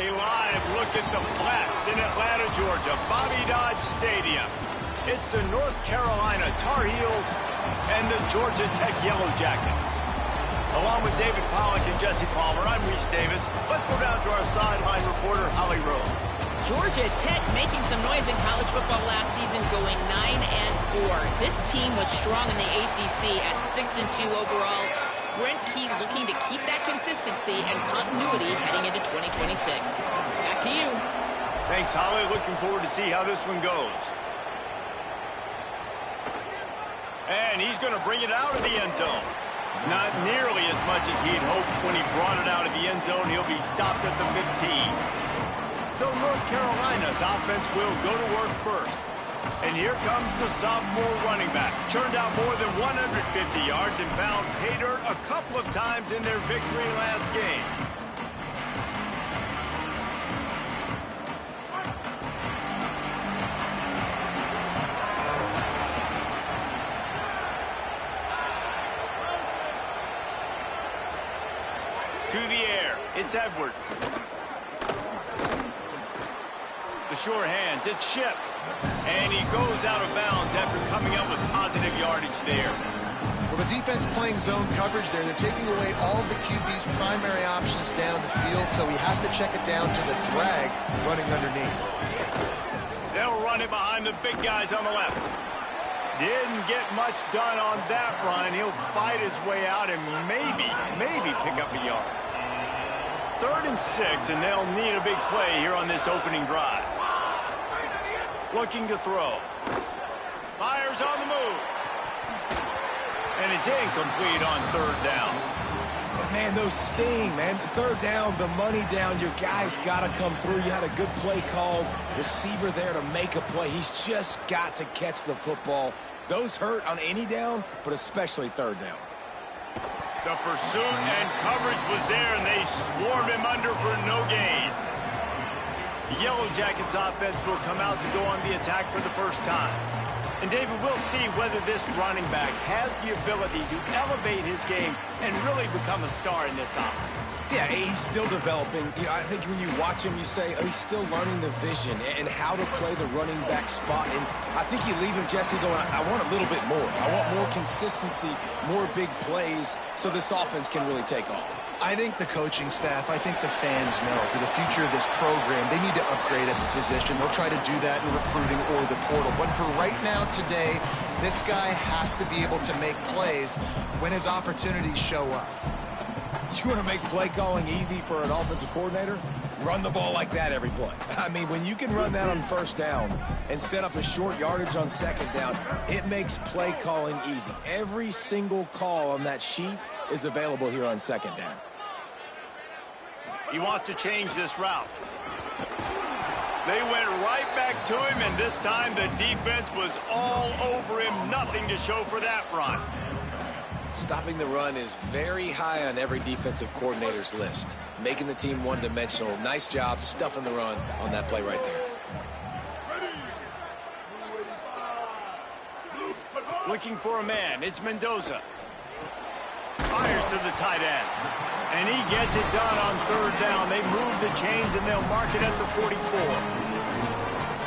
A live look at the Flats in Atlanta, Georgia, Bobby Dodd Stadium. It's the North Carolina Tar Heels and the Georgia Tech Yellow Jackets. Along with David Pollack and Jesse Palmer, I'm Reese Davis. Let's go down to our sideline reporter, Holly Rowe. Georgia Tech making some noise in college football last season, going 9-4. This team was strong in the ACC at 6-2 overall. Brent Key looking to keep that consistency and continuity heading into 2026. Back to you. Thanks, Holly. Looking forward to see how this one goes. And he's going to bring it out of the end zone. Not nearly as much as he'd hoped when he brought it out of the end zone. He'll be stopped at the 15. So North Carolina's offense will go to work first. And here comes the sophomore running back. Churned out more than 150 yards and found pay dirt a couple of times in their victory last game. To the air, it's Edwards. The sure hands, it's Ship. And he goes out of bounds after coming up with positive yardage there. Well, the defense playing zone coverage there. They're taking away all of the QB's primary options down the field, so he has to check it down to the drag running underneath. They'll run it behind the big guys on the left. Didn't get much done on that run. He'll fight his way out and maybe pick up a yard. 3rd and 6, and they'll need a big play here on this opening drive. Looking to throw. Fires on the move. And it's incomplete on 3rd down. But man, those sting, man. The 3rd down, the money down. Your guy's got to come through. You had a good play called. Receiver there to make a play. He's just got to catch the football. Those hurt on any down, but especially 3rd down. The pursuit and coverage was there, and they swarmed him under for no gain. The Yellow Jackets offense will come out to go on the attack for the first time. And David, we'll see whether this running back has the ability to elevate his game and really become a star in this offense. Yeah, he's still developing. You know, I think when you watch him, you say, oh, he's still learning the vision and how to play the running back spot. And I think you leave him, Jesse, going, I want a little bit more. I want more consistency, more big plays, so this offense can really take off. I think the coaching staff, I think the fans know for the future of this program, they need to upgrade at the position. They'll try to do that in recruiting or the portal. But for right now, today, this guy has to be able to make plays when his opportunities show up. You want to make play calling easy for an offensive coordinator? Run the ball like that every play. I mean, when you can run that on 1st down and set up a short yardage on 2nd down, it makes play calling easy. Every single call on that sheet is available here on 2nd down. He wants to change this route. They went right back to him, and this time the defense was all over him. Nothing to show for that run. Stopping the run is very high on every defensive coordinator's list. Making the team one-dimensional. Nice job stuffing the run on that play right there. Looking for a man. It's Mendoza. Fires to the tight end. And he gets it done on 3rd down. They move the chains, and they'll mark it at the 44.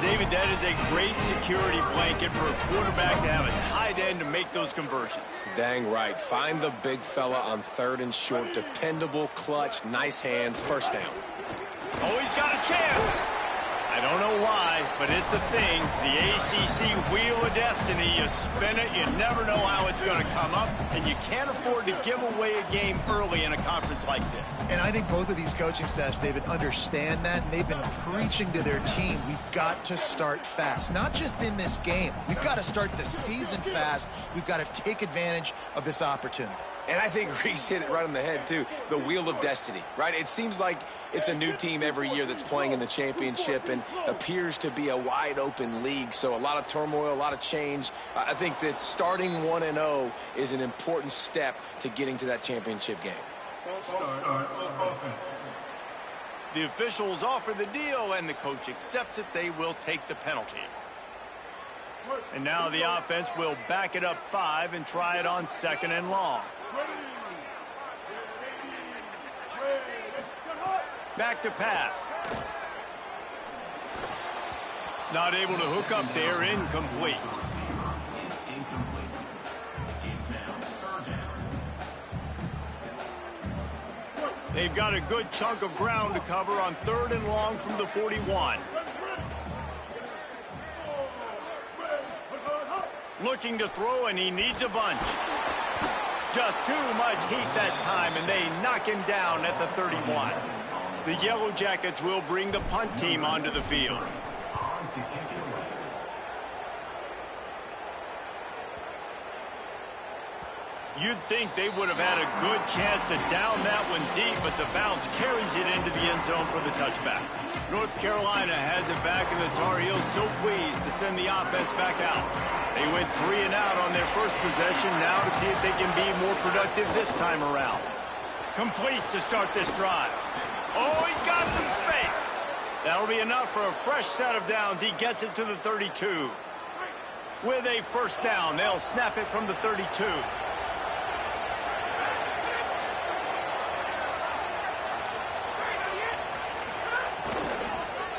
David, that is a great security blanket for a quarterback to have a tight end to make those conversions. Dang right. Find the big fella on 3rd and short. Dependable, clutch, nice hands, 1st down. Oh, he's got a chance. I don't know why, but it's a thing. The ACC Wheel of Destiny, you spin it, you never know how it's going to come up, and you can't afford to give away a game early in a conference like this. And I think both of these coaching staffs, David, understand that, and they've been preaching to their team, we've got to start fast. Not just in this game. We've got to start the season fast. We've got to take advantage of this opportunity. And I think Reese hit it right on the head, too. The Wheel of Destiny, right? It seems like it's a new team every year that's playing in the championship and appears to be a wide-open league. So a lot of turmoil, a lot of change. I think that starting 1-0 is an important step to getting to that championship game. The officials offer the deal, and the coach accepts it. They will take the penalty. And now the offense will back it up 5 and try it on 2nd and long. Back to pass. Not able to hook up there, incomplete. They've got a good chunk of ground to cover on 3rd and long from the 41. Looking to throw, and he needs a bunch. Just too much heat that time, and they knock him down at the 31. The Yellow Jackets will bring the punt team onto the field. You'd think they would have had a good chance to down that one deep, but the bounce carries it into the end zone for the touchback. North Carolina has it back, and the Tar Heels so pleased to send the offense back out. They went 3 and out on their first possession, now to see if they can be more productive this time around. Complete to start this drive. Oh, he's got some space. That'll be enough for a fresh set of downs. He gets it to the 32. With a first down, they'll snap it from the 32.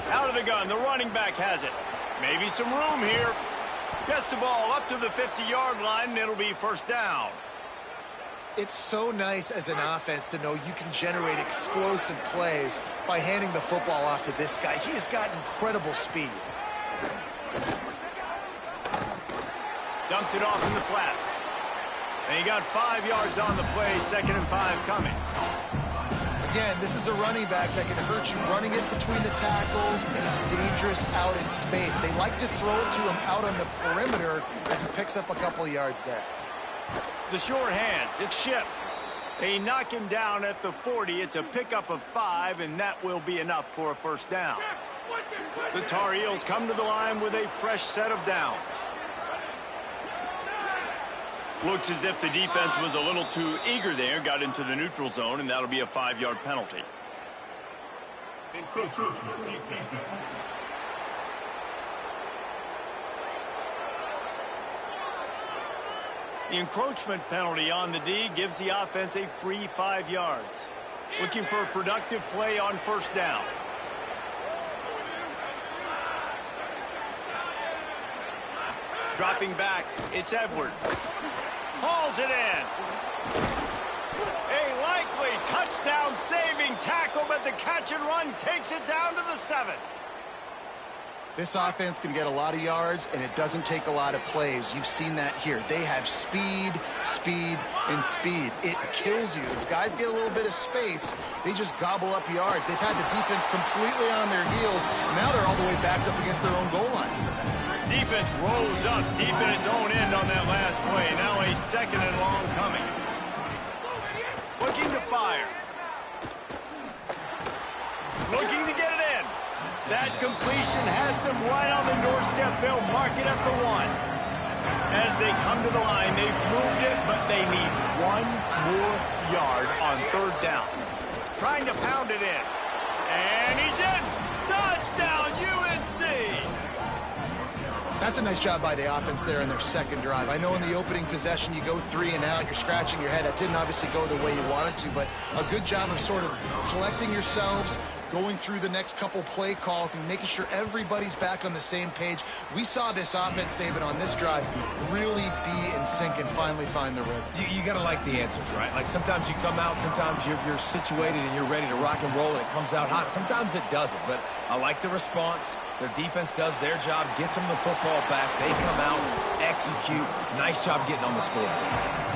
Out of the gun, the running back has it. Maybe some room here. Gets the ball up to the 50-yard line, and it'll be first down. It's so nice as an offense to know you can generate explosive plays by handing the football off to this guy. He has got incredible speed. Dumps it off in the flats. And he got 5 yards on the play, 2nd and 5 coming. Again, this is a running back that can hurt you running it between the tackles, and he's dangerous out in space. They like to throw it to him out on the perimeter as he picks up a couple yards there. The short hands, it's Ship. They knock him down at the 40. It's a pickup of 5, and that will be enough for a first down. The Tar Heels come to the line with a fresh set of downs. Looks as if the defense was a little too eager there, got into the neutral zone, and that'll be a 5-yard penalty. The encroachment penalty on the D gives the offense a free 5 yards. Looking for a productive play on first down. Dropping back, it's Edwards. Hauls it in. A likely touchdown-saving tackle, but the catch and run takes it down to the 7. This offense can get a lot of yards, and it doesn't take a lot of plays. You've seen that here. They have speed, speed, and speed. It kills you. If guys get a little bit of space, they just gobble up yards. They've had the defense completely on their heels. Now they're all the way backed up against their own goal line. Defense rolls up deep in its own end on that last play. Now a 2nd and long coming. Looking to fire. Looking to get it in. That completion has them right on the doorstep. They'll mark it at the 1. As they come to the line, they've moved it, but they need 1 more yard on 3rd down. Trying to pound it in. And he's in. Touchdown, UNC! That's a nice job by the offense there in their 2nd drive. I know in the opening possession you go 3 and out, you're scratching your head. That didn't obviously go the way you wanted to, but a good job of sort of collecting yourselves, going through the next couple play calls and making sure everybody's back on the same page. We saw this offense, David, on this drive really be in sync and finally find the rhythm. You got to like the answers, right? Like sometimes you come out, sometimes you're situated and you're ready to rock and roll and it comes out hot. Sometimes it doesn't, but I like the response. Their defense does their job, gets them the football back. They come out, execute. Nice job getting on the scoreboard.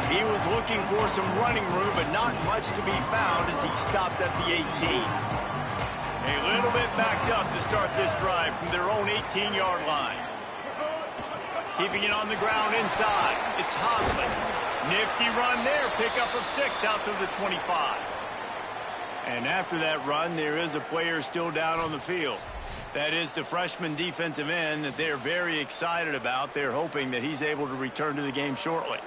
He was looking for some running room, but not much to be found as he stopped at the 18. A little bit backed up to start this drive from their own 18-yard line. Keeping it on the ground inside. It's Hosley. Nifty run there. Pickup of 6 out to the 25. And after that run, there is a player still down on the field. That is the freshman defensive end that they're very excited about. They're hoping that he's able to return to the game shortly.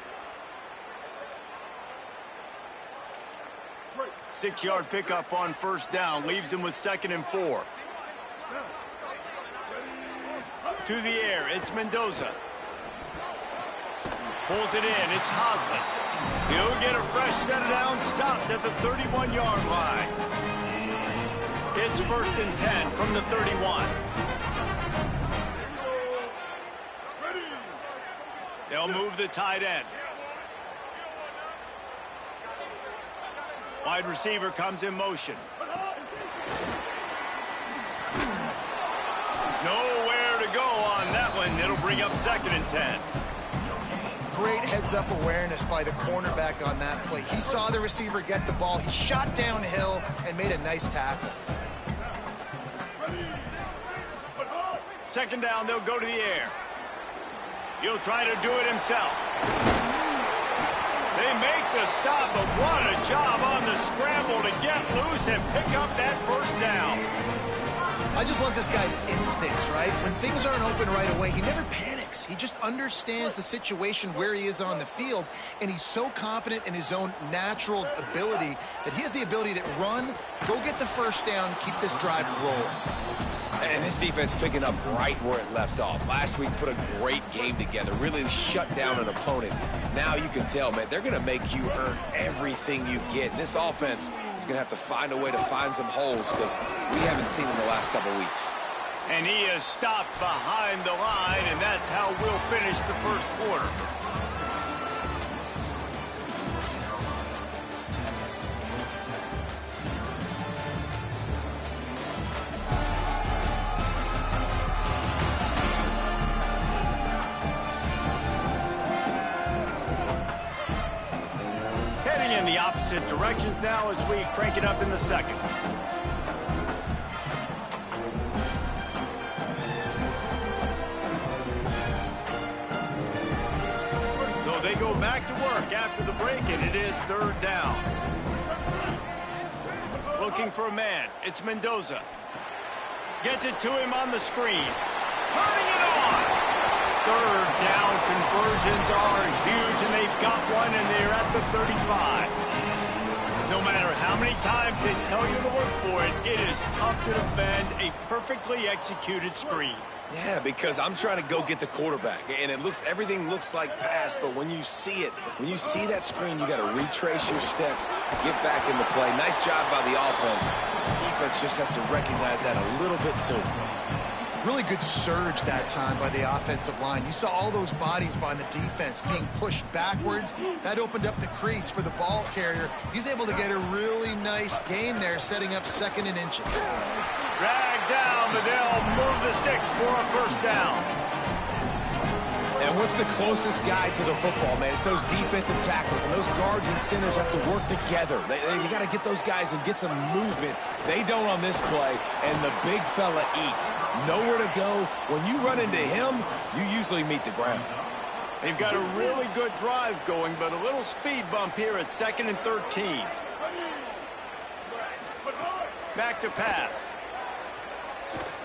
6-yard pickup on first down. Leaves them with 2nd and 4. To the air. It's Mendoza. Pulls it in. It's Hosley. He'll get a fresh set of downs stopped at the 31-yard line. It's 1st and 10 from the 31. They'll move the tight end. Wide receiver comes in motion. Nowhere to go on that one. It'll bring up 2nd and 10. Great heads-up awareness by the cornerback on that play. He saw the receiver get the ball. He shot downhill and made a nice tackle. 2nd down, they'll go to the air. He'll try to do it himself. They make the stop, but what a job on the scramble to get loose and pick up that 1st down. I just love this guy's instincts, right? When things aren't open right away, he never panics. He just understands the situation where he is on the field, and he's so confident in his own natural ability that he has the ability to run, go get the 1st down, keep this drive rolling. And this defense picking up right where it left off. Last week put a great game together, really shut down an opponent. Now you can tell, man, they're going to make you earn everything you get. And this offense is going to have to find a way to find some holes because we haven't seen in the last couple weeks. And he is stopped behind the line, and that's how we'll finish the 1st quarter. In the opposite directions now as we crank it up in the 2nd. So they go back to work after the break, and it is 3rd down. Looking for a man. It's Mendoza. Gets it to him on the screen. Turning it on. 3rd down conversions are huge, and they've got one, and they're at the 35. No matter how many times they tell you to look for it, it is tough to defend a perfectly executed screen. Yeah, because I'm trying to go get the quarterback, and everything looks like pass, but when you see it, when you see that screen, you got to retrace your steps, get back into play. Nice job by the offense. The defense just has to recognize that a little bit sooner. Really good surge that time by the offensive line. You saw all those bodies by the defense being pushed backwards. That opened up the crease for the ball carrier. He's able to get a really nice gain there, setting up 2nd and inches. Dragged down, but they'll move the sticks for a 1st down. And what's the closest guy to the football, man? It's those defensive tackles, and those guards and centers have to work together. You got to get those guys and get some movement. They don't on this play, and the big fella eats. Nowhere to go. When you run into him, you usually meet the ground. They've got a really good drive going, but a little speed bump here at 2nd and 13. Back to pass.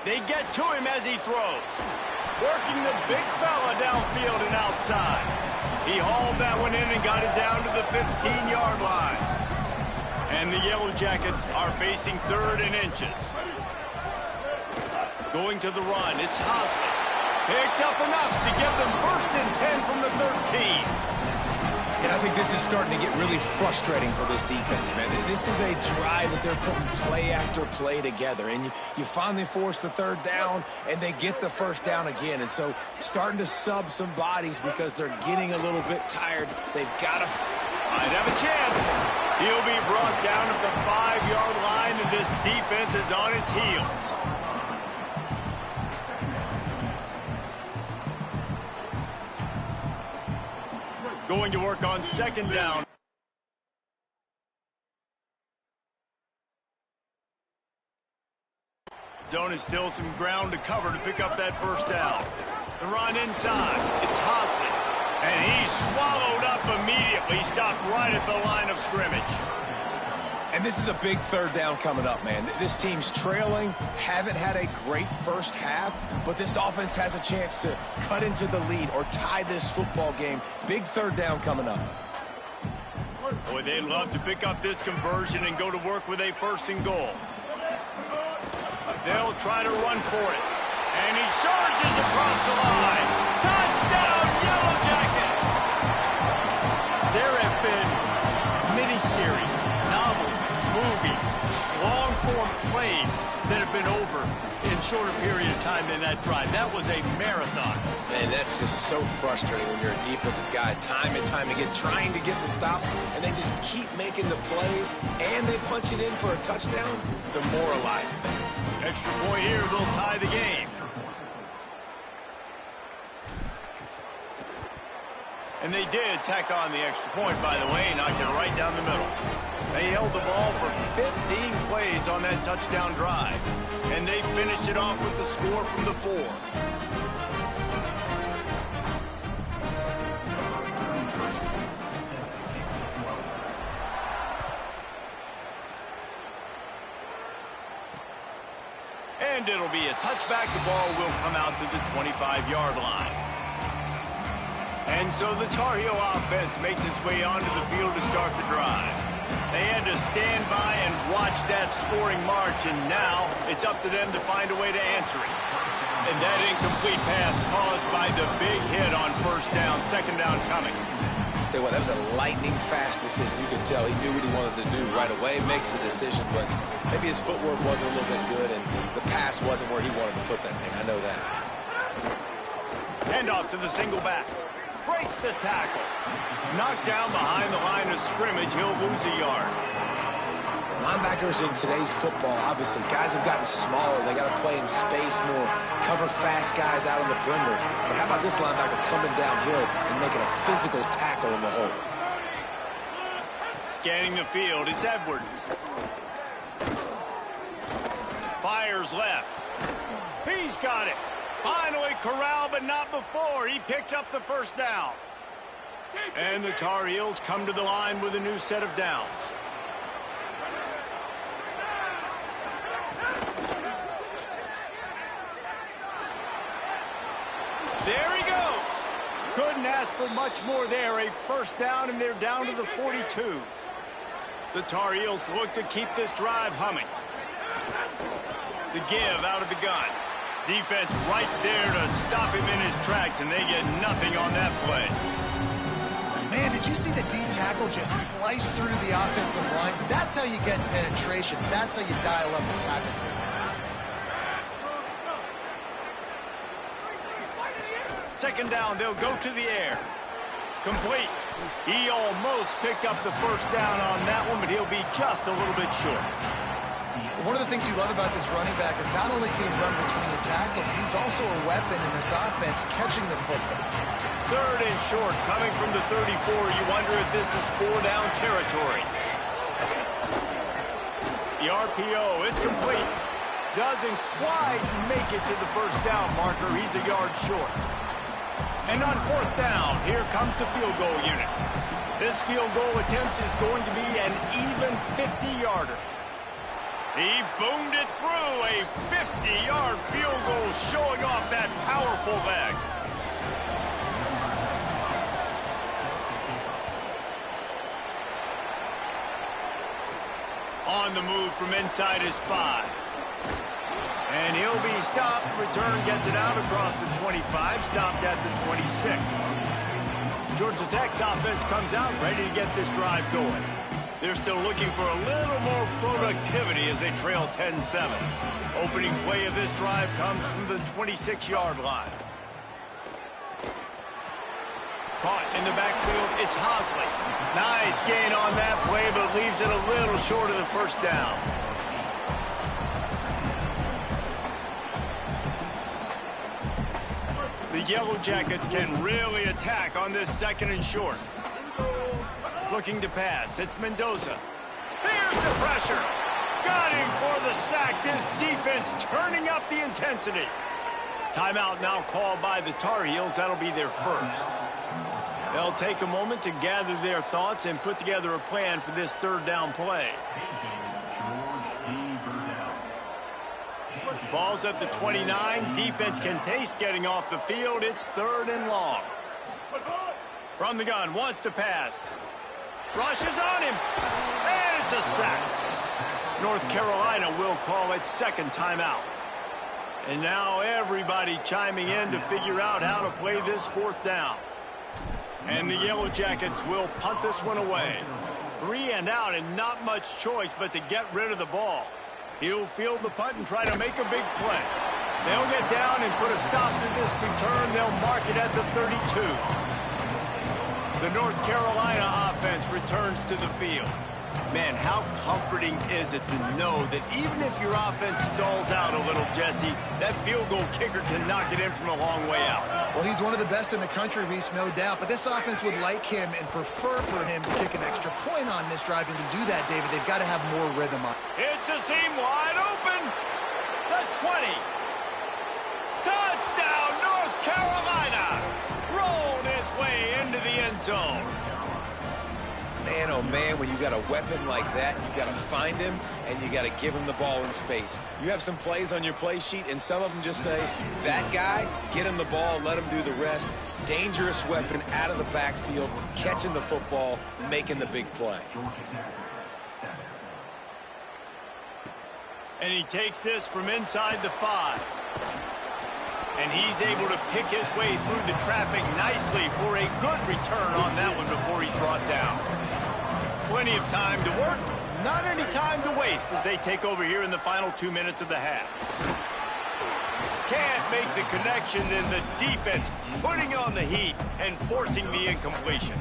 They get to him as he throws. Working the big fella downfield and outside. He hauled that one in and got it down to the 15-yard line. And the Yellow Jackets are facing 3rd and inches. Going to the run, it's Hosley. Picks up enough to give them 1st and 10 from the 13. And I think this is starting to get really frustrating for this defense, man. This is a drive that they're putting play after play together. And you finally force the 3rd down, and they get the 1st down again. And so starting to sub some bodies because they're getting a little bit tired. They've got to... Might have a chance. He'll be brought down at the 5-yard line, and this defense is on its heels. Going to work on 2nd down. Zone is still some ground to cover to pick up that 1st down. The run inside. It's Hosley. And he's swallowed up immediately. Stopped right at the line of scrimmage. And this is a big 3rd down coming up, man. This team's trailing, haven't had a great 1st half, but this offense has a chance to cut into the lead or tie this football game. Big 3rd down coming up. Boy, they'd love to pick up this conversion and go to work with a 1st and goal. They'll try to run for it. And he surges across the line. Touchdown, Yellow Jackets! There have been mini-series, novels, movies, long-form plays that have been over in shorter period of time than that drive. That was a marathon. Man, that's just so frustrating when you're a defensive guy, time and time again, trying to get the stops, and they just keep making the plays, and they punch it in for a touchdown. Demoralizing. Extra point here will tie the game. And they did tack on the extra point, by the way, knocked it right down the middle. They held the ball for 15 plays on that touchdown drive, and they finished it off with the score from the 4. And it'll be a touchback. The ball will come out to the 25-yard line. And so the Tar Heel offense makes its way onto the field to start the drive. They had to stand by and watch that scoring march, and now it's up to them to find a way to answer it. And that incomplete pass caused by the big hit on first down, second down coming. Tell you what, that was a lightning-fast decision. You could tell he knew what he wanted to do right away, makes the decision, but maybe his footwork wasn't a little bit good, and the pass wasn't where he wanted to put that thing. I know that. Hand off to the single back. Breaks the tackle. Knocked down behind the line of scrimmage. He'll lose a yard. Linebackers in today's football, obviously, guys have gotten smaller. They got to play in space more, cover fast guys out on the perimeter. But how about this linebacker coming downhill and making a physical tackle in the hole? Scanning the field, it's Edwards. Fires left. He's got it. Finally corralled, but not before. He picks up the first down. And the Tar Heels come to the line with a new set of downs. There he goes. Couldn't ask for much more there. A first down, and they're down to the 42. The Tar Heels look to keep this drive humming. The give out of the gun. Defense right there to stop him in his tracks, and they get nothing on that play. Man, did you see the D tackle just slice through the offensive line? That's how you get penetration. That's how you dial up the tackle for guys. Second down, they'll go to the air. Complete. He almost picked up the first down on that one, but he'll be just a little bit short. One of the things you love about this running back is not only can he run between the tackles, but he's also a weapon in this offense catching the football. Third and short, coming from the 34. You wonder if this is 4-down territory. The RPO, it's complete. Doesn't quite make it to the first down marker. He's a yard short. And on fourth down, here comes the field goal unit. This field goal attempt is going to be an even 50-yarder. He boomed it through, a 50-yard field goal showing off that powerful leg. On the move from inside his 5. And he'll be stopped. Return gets it out across the 25, stopped at the 26. Georgia Tech's offense comes out ready to get this drive going. They're still looking for a little more productivity as they trail 10-7. Opening play of this drive comes from the 26-yard line. Caught in the backfield, it's Hosley. Nice gain on that play, but leaves it a little short of the first down. The Yellow Jackets can really attack on this second and short. Looking to pass, it's Mendoza. Here's the pressure. Got him for the sack. This defense turning up the intensity. Timeout now called by the Tar Heels. That'll be their first. They'll take a moment to gather their thoughts and put together a plan for this third down play. Ball's at the 29. Defense can taste getting off the field. It's third and long. From the gun, wants to pass. Rushes on him. And it's a sack. North Carolina will call it second timeout. And now everybody chiming in to figure out how to play this fourth down. And the Yellow Jackets will punt this one away. 3 and out and not much choice but to get rid of the ball. He'll field the punt and try to make a big play. They'll get down and put a stop to this return. They'll mark it at the 32. The North Carolina offense returns to the field. Man, how comforting is it to know that even if your offense stalls out a little, Jesse, that field goal kicker can knock it in from a long way out. Well, he's one of the best in the country, Reese, no doubt. But this offense would like him and prefer for him to kick an extra point on this drive. And to do that, David, they've got to have more rhythm on. It's a seam wide open. The 20. Touchdown, North Carolina. Rolled his way into the end zone. Man, oh man, when you got a weapon like that, you got to find him and you got to give him the ball in space. You have some plays on your play sheet, and some of them just say, that guy, get him the ball, let him do the rest. Dangerous weapon out of the backfield, catching the football, making the big play. And he takes this from inside the 5. And he's able to pick his way through the traffic nicely for a good return on that one before he's brought down. Plenty of time to work, not any time to waste as they take over here in the final 2 minutes of the half. Can't make the connection, and the defense putting on the heat and forcing the incompletion.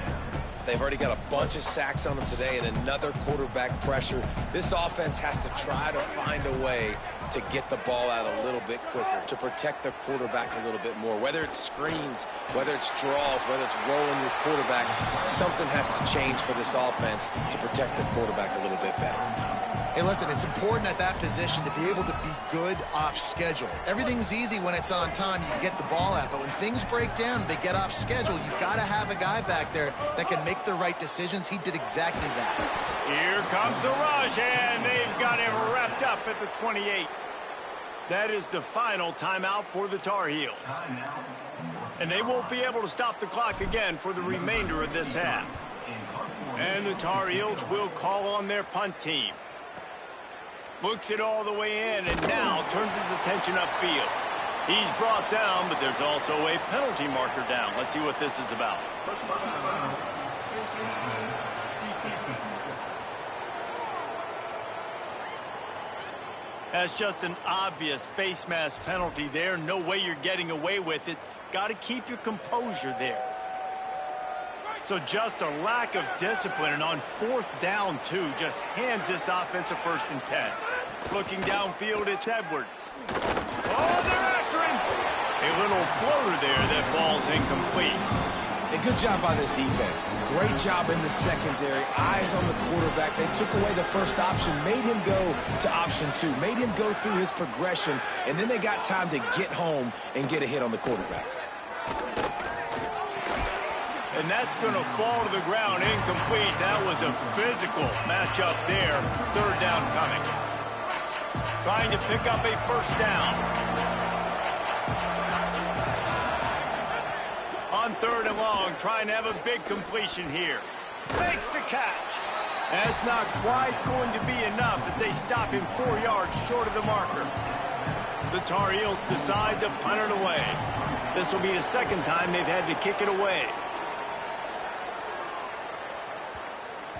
They've already got a bunch of sacks on them today and another quarterback pressure. This offense has to try to find a way to get the ball out a little bit quicker, to protect their quarterback a little bit more. Whether it's screens, whether it's draws, whether it's rolling your quarterback, something has to change for this offense to protect their quarterback a little bit better. Hey, listen, it's important at that position to be able to be good off schedule. Everything's easy when it's on time. You can get the ball out, but when things break down, they get off schedule. You've got to have a guy back there that can make the right decisions. He did exactly that. Here comes the rush, and they've got him wrapped up at the 28. That is the final timeout for the Tar Heels. And they won't be able to stop the clock again for the remainder of this half. And the Tar Heels will call on their punt team. Looks it all the way in, and now turns his attention upfield. He's brought down, but there's also a penalty marker down. Let's see what this is about. That's just an obvious face mask penalty there. No way you're getting away with it. Got to keep your composure there. So just a lack of discipline, and on 4th down, too, just hands this offense a 1st and 10. Looking downfield, it's Edwards. Oh, they're after him! A little floater there that falls incomplete. A good job by this defense. Great job in the secondary. Eyes on the quarterback. They took away the first option, made him go to option 2, made him go through his progression, and then they got time to get home and get a hit on the quarterback. And that's going to fall to the ground incomplete. That was a physical matchup there. 3rd down coming. Trying to pick up a 1st down. On 3rd and long, trying to have a big completion here. Makes the catch. That's not quite going to be enough as they stop him 4 yards short of the marker. The Tar Heels decide to punt it away. This will be the 2nd time they've had to kick it away.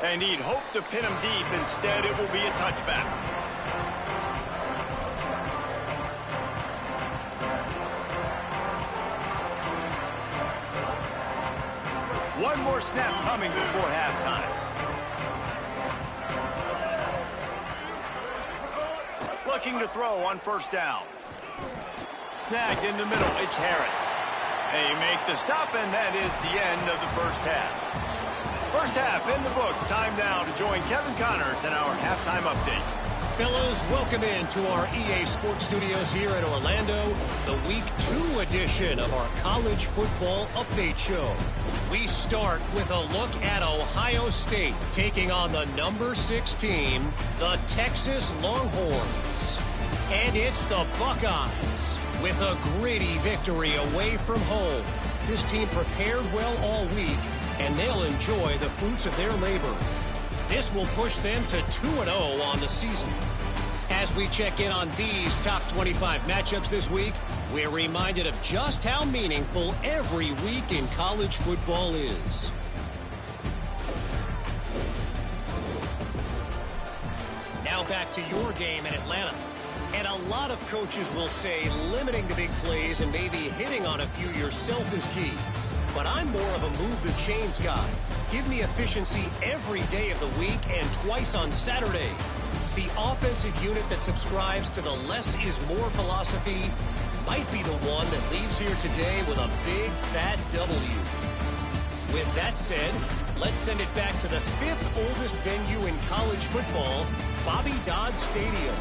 And he'd hoped to pin him deep. Instead, it will be a touchback. One more snap coming before halftime. Looking to throw on 1st down. Snagged in the middle. It's Harris. They make the stop, and that is the end of the 1st half. 1st half in the books. Time now to join Kevin Connors in our halftime update. Fellows, welcome into our EA Sports Studios here in Orlando, the Week 2 edition of our College Football Update Show. We start with a look at Ohio State taking on the number 6 team, the Texas Longhorns. And it's the Buckeyes with a gritty victory away from home. This team prepared well all week, and they'll enjoy the fruits of their labor. This will push them to 2-0 on the season. As we check in on these top 25 matchups this week, we're reminded of just how meaningful every week in college football is. back to your game in Atlanta. And a lot of coaches will say limiting the big plays and maybe hitting on a few yourself is key. But I'm more of a move the chains guy. Give me efficiency every day of the week and twice on Saturday. The offensive unit that subscribes to the less is more philosophy might be the one that leaves here today with a big fat W. With that said, let's send it back to the 5th oldest venue in college football, Bobby Dodd Stadium.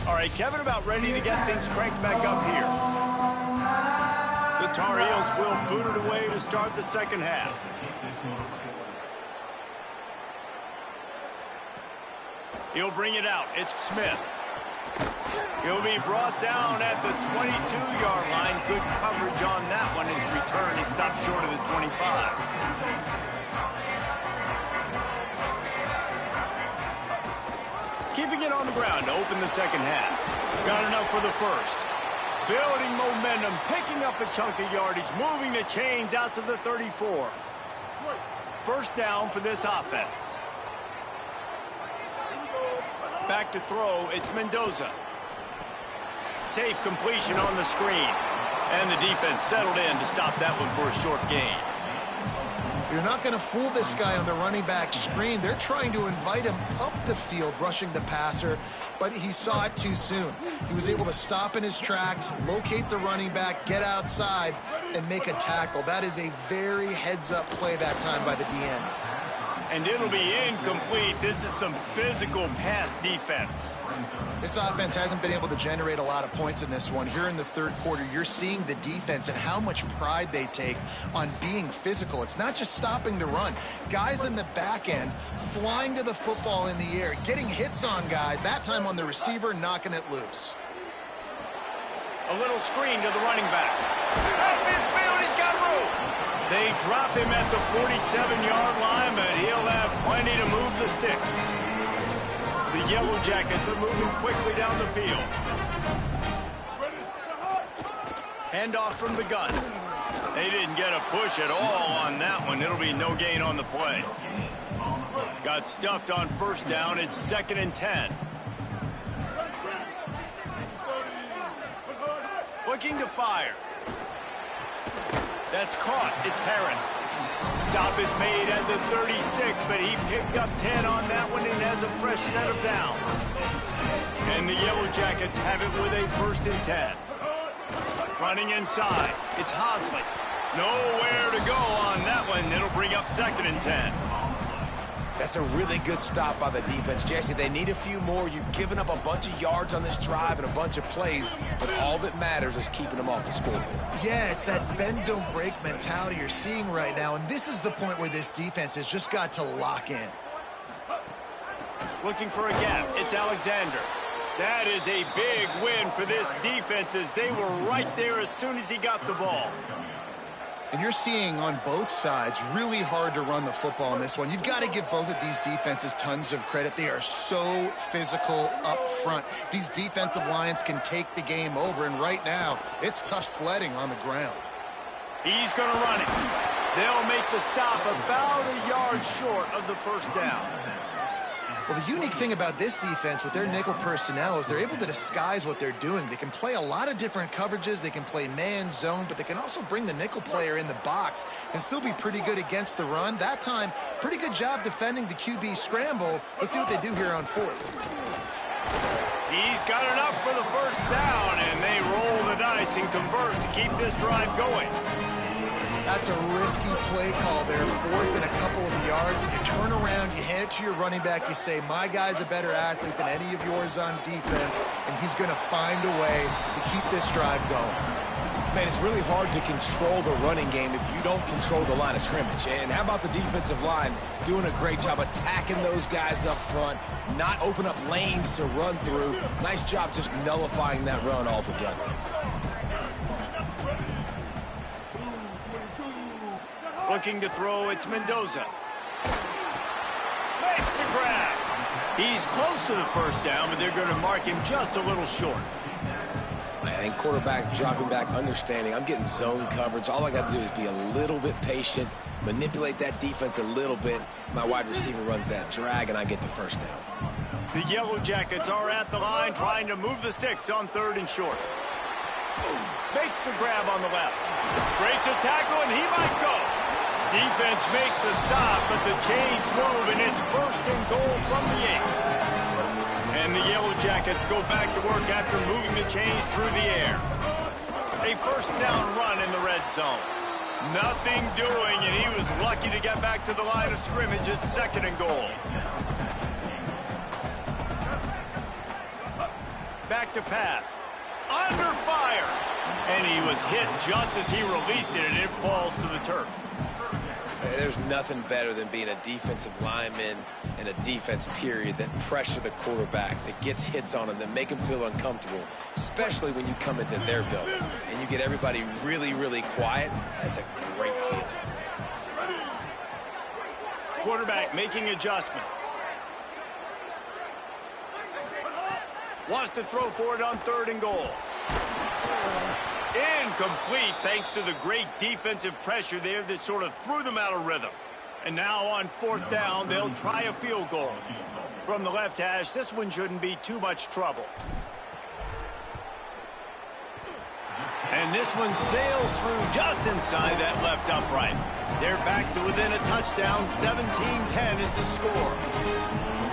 All right, Kevin, about ready to get things cranked back up here. The Tar Heels will boot it away to start the second half. He'll bring it out. It's Smith. He'll be brought down at the 22-yard line. Good coverage on that one. His return is stopped short of the 25. Keeping it on the ground to open the second half. Got enough for the first. Building momentum, picking up a chunk of yardage, moving the chains out to the 34. First down for this offense. Back to throw, it's Mendoza. Safe completion on the screen. And the defense settled in to stop that one for a short gain. You're not going to fool this guy on the running back screen. They're trying to invite him up the field, rushing the passer, but he saw it too soon. He was able to stop in his tracks, locate the running back, get outside, and make a tackle. That is a very heads-up play that time by the DN. And it'll be incomplete. This is some physical pass defense. This offense hasn't been able to generate a lot of points in this one. Here in the third quarter, you're seeing the defense and how much pride they take on being physical. It's not just stopping the run. Guys in the back end flying to the football in the air, getting hits on guys, that time on the receiver, knocking it loose. A little screen to the running back. Out midfield, he's got room. They drop him at the 47-yard line, but he'll have plenty to move the sticks. The Yellow Jackets are moving quickly down the field. Handoff from the gun. They didn't get a push at all on that one. It'll be no gain on the play. Got stuffed on first down. It's 2nd and 10. Looking to fire. That's caught. It's Harris. Stop is made at the 36, but he picked up 10 on that one and has a fresh set of downs. And the Yellow Jackets have it with a 1st and 10. Running inside. It's Hosley. Nowhere to go on that one. It'll bring up 2nd and 10. That's a really good stop by the defense, Jesse. They need a few more. You've given up a bunch of yards on this drive and a bunch of plays, but all that matters is keeping them off the scoreboard. Yeah, it's that bend, don't break mentality you're seeing right now, and this is the point where this defense has just got to lock in. Looking for a gap. It's Alexander. That is a big win for this defense as they were right there as soon as he got the ball. And you're seeing on both sides really hard to run the football in this one. You've got to give both of these defenses tons of credit. They are so physical up front. These defensive lines can take the game over, and right now, it's tough sledding on the ground. He's going to run it. They'll make the stop about a yard short of the first down. Well, the unique thing about this defense with their nickel personnel is they're able to disguise what they're doing. They can play a lot of different coverages. They can play man, zone, but they can also bring the nickel player in the box and still be pretty good against the run. That time, pretty good job defending the QB scramble. Let's see what they do here on 4th. He's got enough for the first down, and they roll the dice and convert to keep this drive going. That's a risky play call there, 4th and a couple of yards, and you turn around, you hand it to your running back, you say, my guy's a better athlete than any of yours on defense, and he's going to find a way to keep this drive going. Man, it's really hard to control the running game if you don't control the line of scrimmage. And how about the defensive line doing a great job attacking those guys up front, not open up lanes to run through. Nice job just nullifying that run altogether. Looking to throw, it's Mendoza. Makes the grab. He's close to the first down, but they're going to mark him just a little short. Man, and quarterback dropping back, understanding I'm getting zone coverage. All I got to do is be a little bit patient, manipulate that defense a little bit. My wide receiver runs that drag, and I get the first down. The Yellow Jackets are at the line trying to move the sticks on 3rd and short. Makes the grab on the left. Breaks a tackle, and he might go. Defense makes a stop, but the chains move, and it's 1st and goal from the 8. And the Yellow Jackets go back to work after moving the chains through the air. A 1st down run in the red zone. Nothing doing, and he was lucky to get back to the line of scrimmage at 2nd and goal. Back to pass. Under fire. And he was hit just as he released it, and it falls to the turf. There's nothing better than being a defensive lineman and a defense period that pressure the quarterback, that gets hits on him, that make him feel uncomfortable, especially when you come into their building and you get everybody really, really quiet. That's a great feeling. Quarterback making adjustments. Wants to throw for it on 3rd and goal. Incomplete thanks to the great defensive pressure there that sort of threw them out of rhythm. And now on 4th down, they'll try a field goal. From the left hash, this one shouldn't be too much trouble. And this one sails through just inside that left upright. They're back to within a touchdown. 17-10 is the score.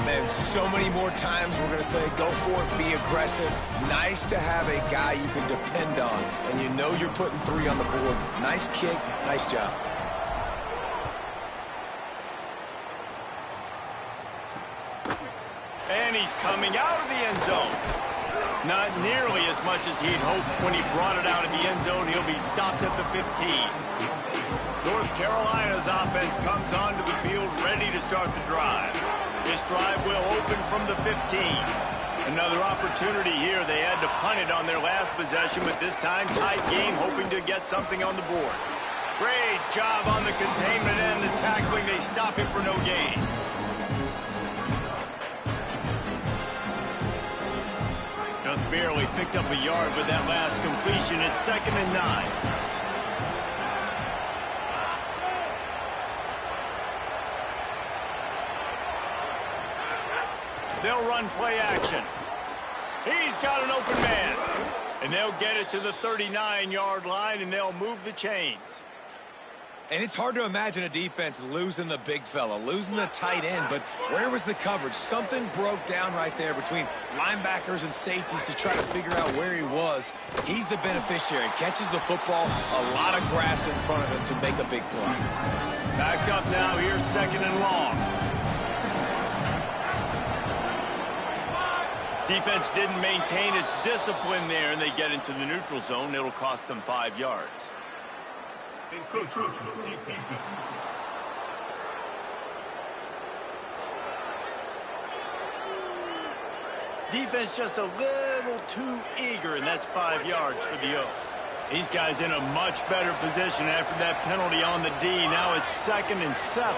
Man, so many more times we're going to say, go for it, be aggressive. Nice to have a guy you can depend on, and you know you're putting 3 on the board. Nice kick, nice job. And he's coming out of the end zone. Not nearly as much as he'd hoped when he brought it out of the end zone. He'll be stopped at the 15. North Carolina's offense comes onto the field ready to start the drive. This drive will open from the 15. Another opportunity here. They had to punt it on their last possession, but this time tight game, hoping to get something on the board. Great job on the containment and the tackling. They stop him for no gain. Just barely picked up a yard with that last completion. It's 2nd and 9. They'll run play action. He's got an open man. And they'll get it to the 39-yard line, and they'll move the chains. And it's hard to imagine a defense losing the big fella, losing the tight end, but where was the coverage? Something broke down right there between linebackers and safeties to try to figure out where he was. He's the beneficiary. Catches the football, a lot of grass in front of him to make a big play. Back up now. Here's 2nd and long. Defense didn't maintain its discipline there, and they get into the neutral zone. It'll cost them 5 yards. Defense just a little too eager, and that's 5 yards for the O. These guys in a much better position after that penalty on the D. Now it's 2nd and 7.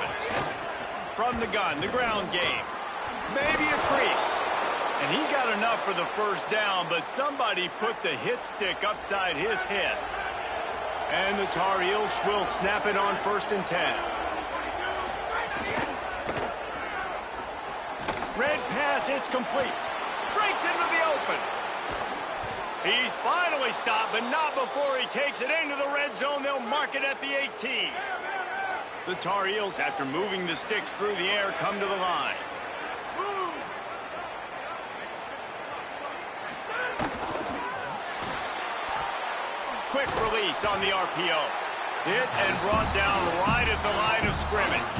From the gun, the ground game. Maybe a crease. And he got enough for the 1st down, but somebody put the hit stick upside his head. And the Tar Heels will snap it on 1st and 10. Red pass, it's complete. Breaks into the open. He's finally stopped, but not before he takes it into the red zone. They'll mark it at the 18. The Tar Heels, after moving the sticks through the air, come to the line. Quick release on the RPO. Hit and brought down right at the line of scrimmage.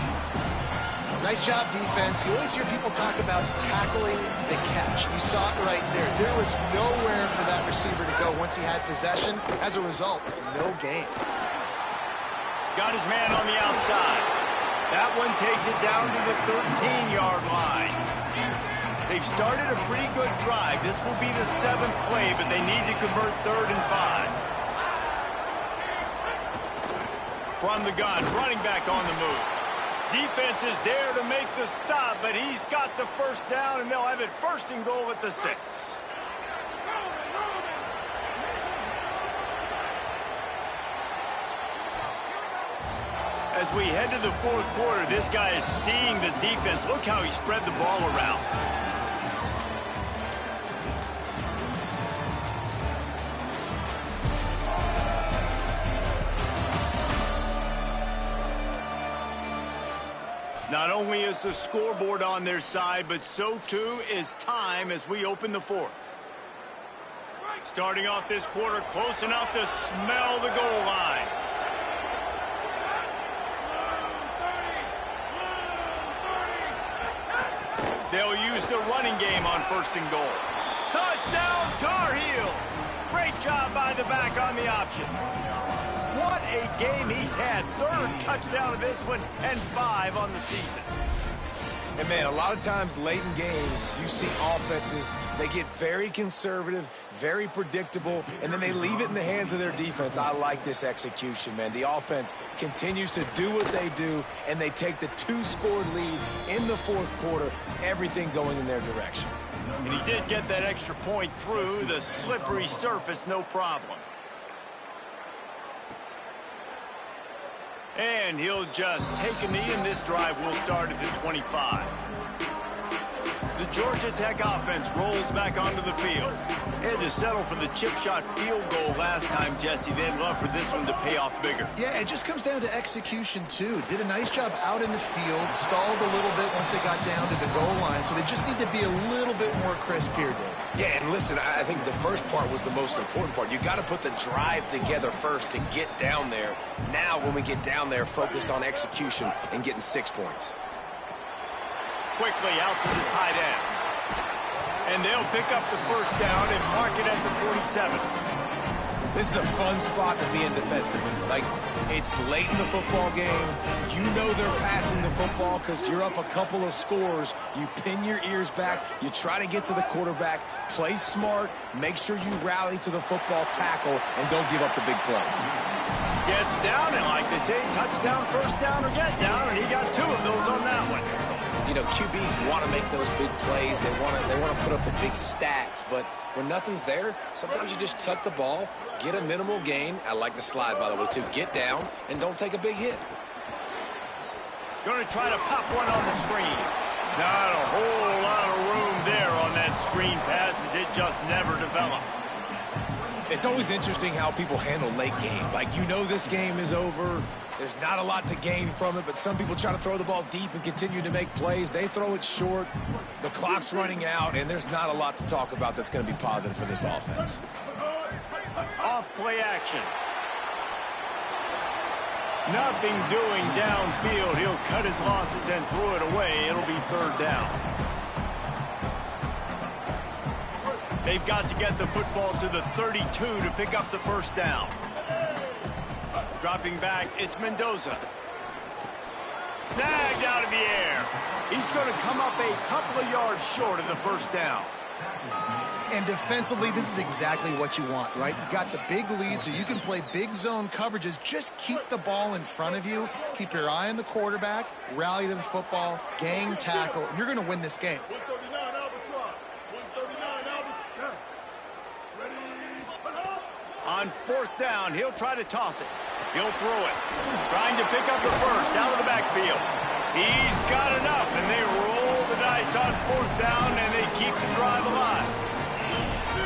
Nice job, defense. You always hear people talk about tackling the catch. You saw it right there. There was nowhere for that receiver to go once he had possession. As a result, no gain. Got his man on the outside. That one takes it down to the 13-yard line. They've started a pretty good drive. This will be the 7th play, but they need to convert 3rd and 5. From the gun, running back on the move. Defense is there to make the stop, but he's got the 1st down, and they'll have it 1st and goal at the 6. As we head to the fourth quarter, this guy is seeing the defense. Look how he spread the ball around. Not only is the scoreboard on their side, but so too is time as we open the fourth. Starting off this quarter close enough to smell the goal line. They'll use the running game on first and goal. Touchdown, Tar Heels! Great job by the back on the option. What a game he's had. Third touchdown of this one and 5 on the season. And, man, a lot of times late in games, you see offenses, they get very conservative, very predictable, and then they leave it in the hands of their defense. I like this execution, man. The offense continues to do what they do, and they take the 2-score lead in the fourth quarter, everything going in their direction. And he did get that extra point through the slippery surface, no problem. And he'll just take a knee, and this drive will start at the 25. The Georgia Tech offense rolls back onto the field. They had to settle for the chip shot field goal last time, Jesse. They'd love for this one to pay off bigger. Yeah, it just comes down to execution, too. Did a nice job out in the field, stalled a little bit once they got down to the goal line, so they just need to be a little bit more crisp here, Dave. Yeah, and listen, I think the first part was the most important part. You got to put the drive together first to get down there. Now, when we get down there, focus on execution and getting 6 points. Quickly out to the tight end. And they'll pick up the first down and mark it at the 47. This is a fun spot to be in defensively. Like, it's late in the football game. You know they're passing the football because you're up a couple of scores. You pin your ears back. You try to get to the quarterback. Play smart. Make sure you rally to the football tackle and don't give up the big plays. Gets down, and like they say, touchdown, first down, or get down, and he got 2 of those on that one. You know, QBs want to make those big plays. They want to put up the big stats. But when nothing's there, sometimes you just tuck the ball, get a minimal gain. I like the slide, by the way, too. Get down and don't take a big hit. Going to try to pop one on the screen. Not a whole lot of room there on that screen pass as it just never developed. It's always interesting how people handle late game. Like, you know this game is over. There's not a lot to gain from it, but some people try to throw the ball deep and continue to make plays. They throw it short. The clock's running out, and there's not a lot to talk about that's going to be positive for this offense. Off play action. Nothing doing downfield. He'll cut his losses and throw it away. It'll be third down. They've got to get the football to the 32 to pick up the first down. Dropping back, it's Mendoza. Snagged out of the air. He's going to come up a couple of yards short of the first down. And defensively, this is exactly what you want, right? You got the big lead, so you can play big zone coverages. Just keep the ball in front of you. Keep your eye on the quarterback. Rally to the football. Gang tackle. And you're going to win this game. On fourth down, he'll try to toss it. He'll throw it. Trying to pick up the first out of the backfield. He's got enough, and they roll the dice on fourth down, and they keep the drive alive.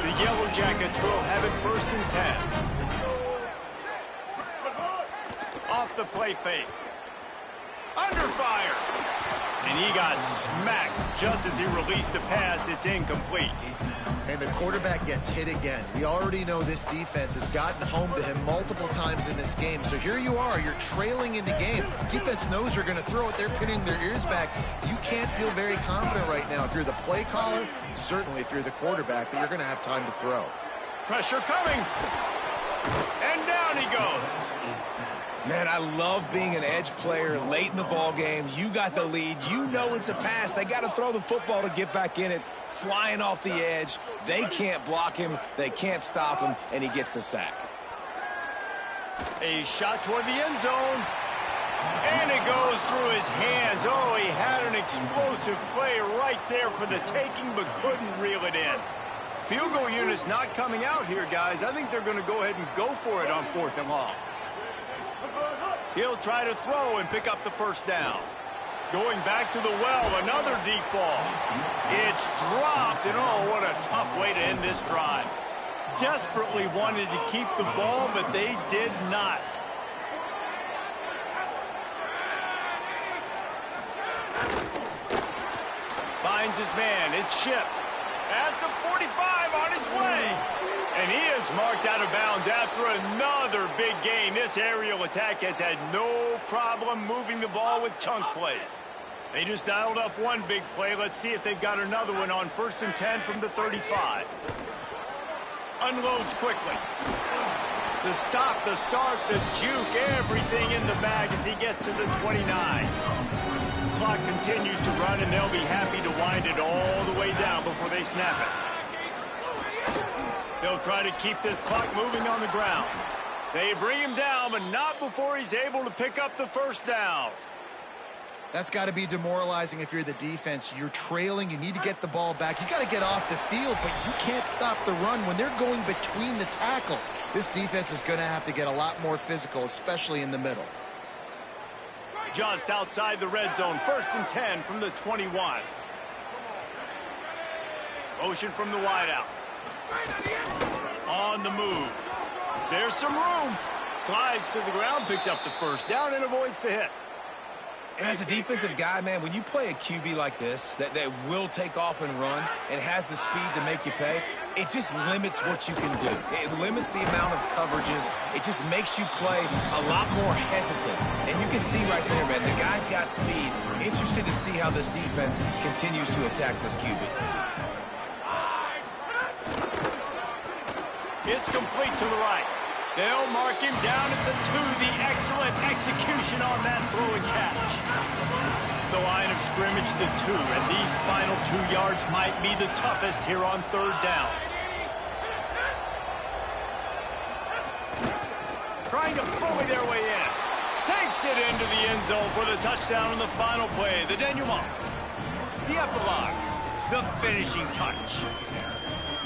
The Yellow Jackets will have it first and 10. Off the play fake. Under fire. And he got smacked just as he released the pass. It's incomplete. And the quarterback gets hit again. We already know this defense has gotten home to him multiple times in this game. So here you are. You're trailing in the game. Defense knows you're going to throw it. They're pinning their ears back. You can't feel very confident right now if you're the play caller, certainly if you're the quarterback, that you're going to have time to throw. Pressure coming. And down he goes. Man, I love being an edge player late in the ball game. You got the lead. You know it's a pass. They got to throw the football to get back in it. Flying off the edge. They can't block him. They can't stop him, and he gets the sack. A shot toward the end zone. And it goes through his hands. Oh, he had an explosive play right there for the taking, but couldn't reel it in. Field goal unit's not coming out here, guys. I think they're going to go ahead and go for it on fourth and long. He'll try to throw and pick up the first down. Going back to the well, another deep ball. It's dropped, and oh, what a tough way to end this drive. Desperately wanted to keep the ball, but they did not. Finds his man. It's Ship. At the 45 on his way. And he is marked out of bounds after another big gain. This aerial attack has had no problem moving the ball with chunk plays. They just dialed up one big play. Let's see if they've got another one on 1st and 10 from the 35. Unloads quickly. The stop, the start, the juke, everything in the bag as he gets to the 29. Clock continues to run, and they'll be happy to wind it all the way down before they snap it. They'll try to keep this clock moving on the ground. They bring him down, but not before he's able to pick up the first down. That's got to be demoralizing if you're the defense. You're trailing. You need to get the ball back. You got to get off the field, but you can't stop the run when they're going between the tackles. This defense is going to have to get a lot more physical, especially in the middle. Just outside the red zone, 1st and 10 from the 21. Motion from the wideout. On the move. There's some room. Slides to the ground, picks up the first down, and avoids the hit. And as a defensive guy, man, when you play a QB like this, that will take off and run and has the speed to make you pay, it just limits what you can do. It limits the amount of coverages. It just makes you play a lot more hesitant. And you can see right there, man, the guy's got speed. Interested to see how this defense continues to attack this QB. It's complete to the right. They'll mark him down at the 2. The excellent execution on that throw and catch. The line of scrimmage, the 2, and these final 2 yards might be the toughest here on 3rd down. Trying to bully their way in. Takes it into the end zone for the touchdown on the final play. The denouement. The epilogue. The finishing touch.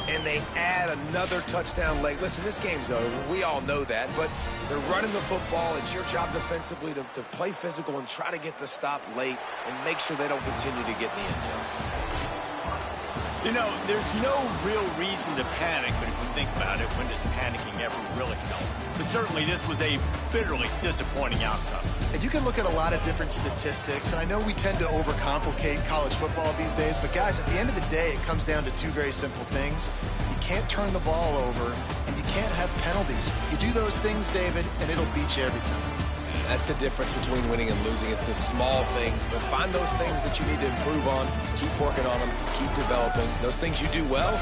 And they add another touchdown late. Listen, this game's over. We all know that, but they're running the football. It's your job defensively to play physical and try to get the stop late and make sure they don't continue to get in the end zone. You know, there's no real reason to panic, but if you think about it, when does panicking ever really help? But certainly this was a bitterly disappointing outcome. And you can look at a lot of different statistics, and I know we tend to overcomplicate college football these days, but guys, at the end of the day, it comes down to 2 very simple things. You can't turn the ball over, and you can't have penalties. You do those things, David, and it'll beat you every time. That's the difference between winning and losing. It's the small things, but find those things that you need to improve on. Keep working on them. Keep developing. Those things you do well,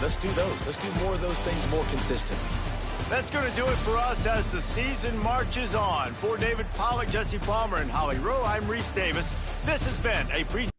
let's do those. Let's do more of those things more consistently. That's going to do it for us as the season marches on. For David Pollack, Jesse Palmer, and Holly Rowe, I'm Reese Davis. This has been a preseason.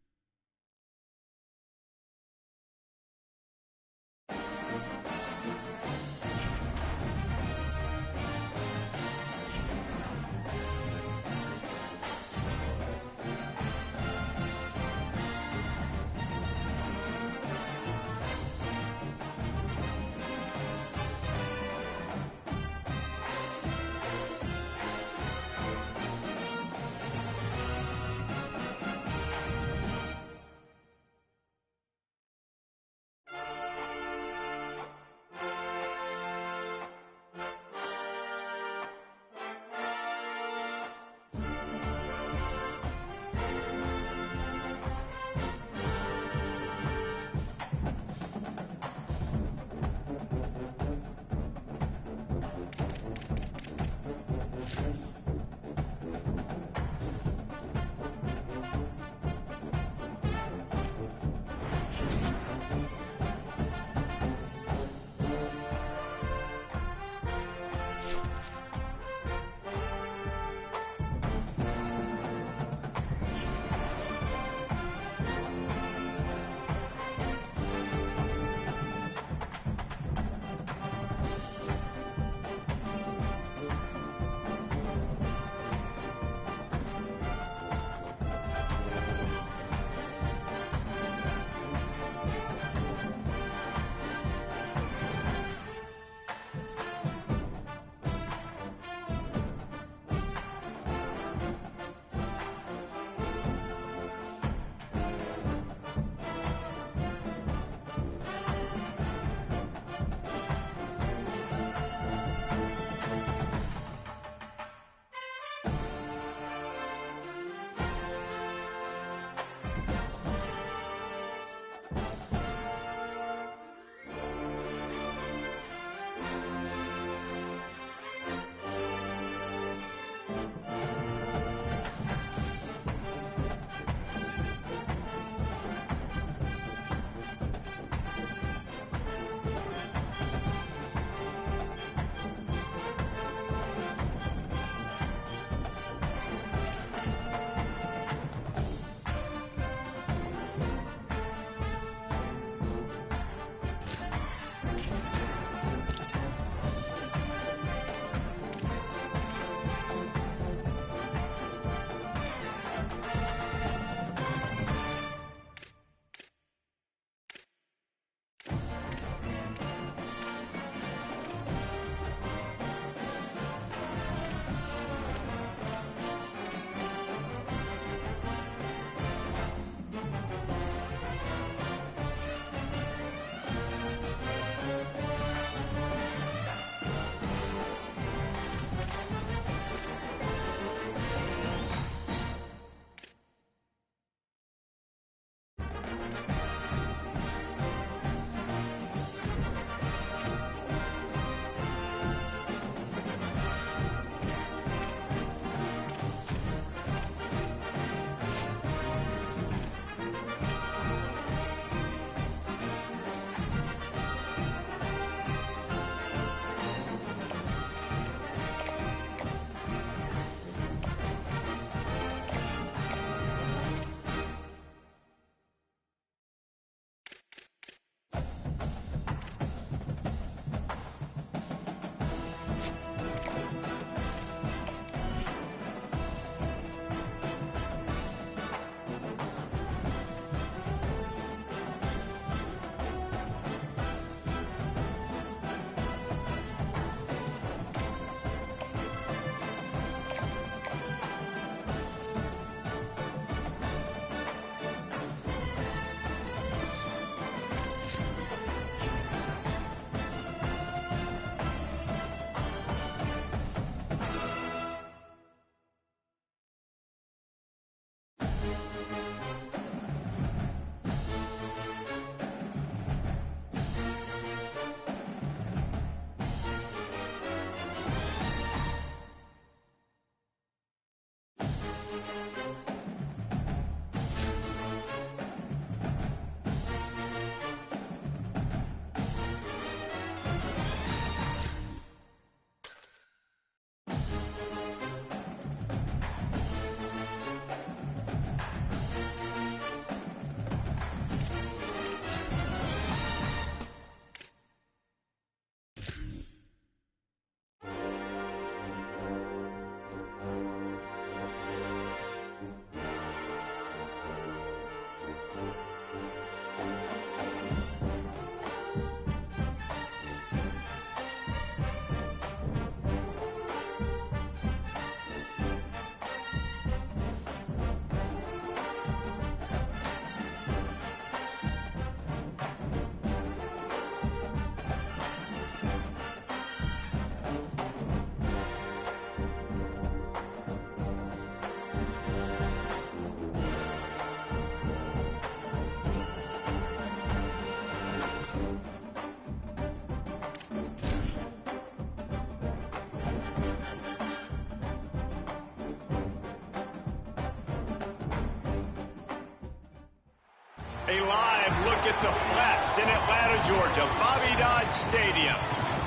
A live look at the Flats in Atlanta, Georgia, Bobby Dodd Stadium.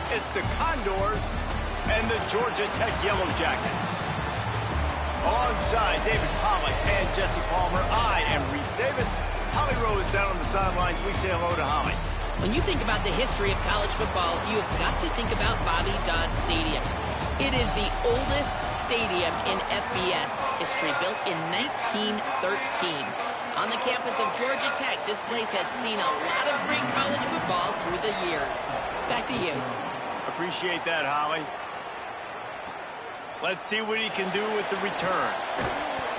It's the Condors and the Georgia Tech Yellow Jackets. Alongside David Pollack and Jesse Palmer, I am Reese Davis. Holly Rowe is down on the sidelines. We say hello to Holly. When you think about the history of college football, you have got to think about Bobby Dodd Stadium. It is the oldest stadium in FBS history, built in 1913. On the campus of Georgia Tech, this place has seen a lot of great college football through the years. Back to you. Appreciate that, Holly. Let's see what he can do with the return.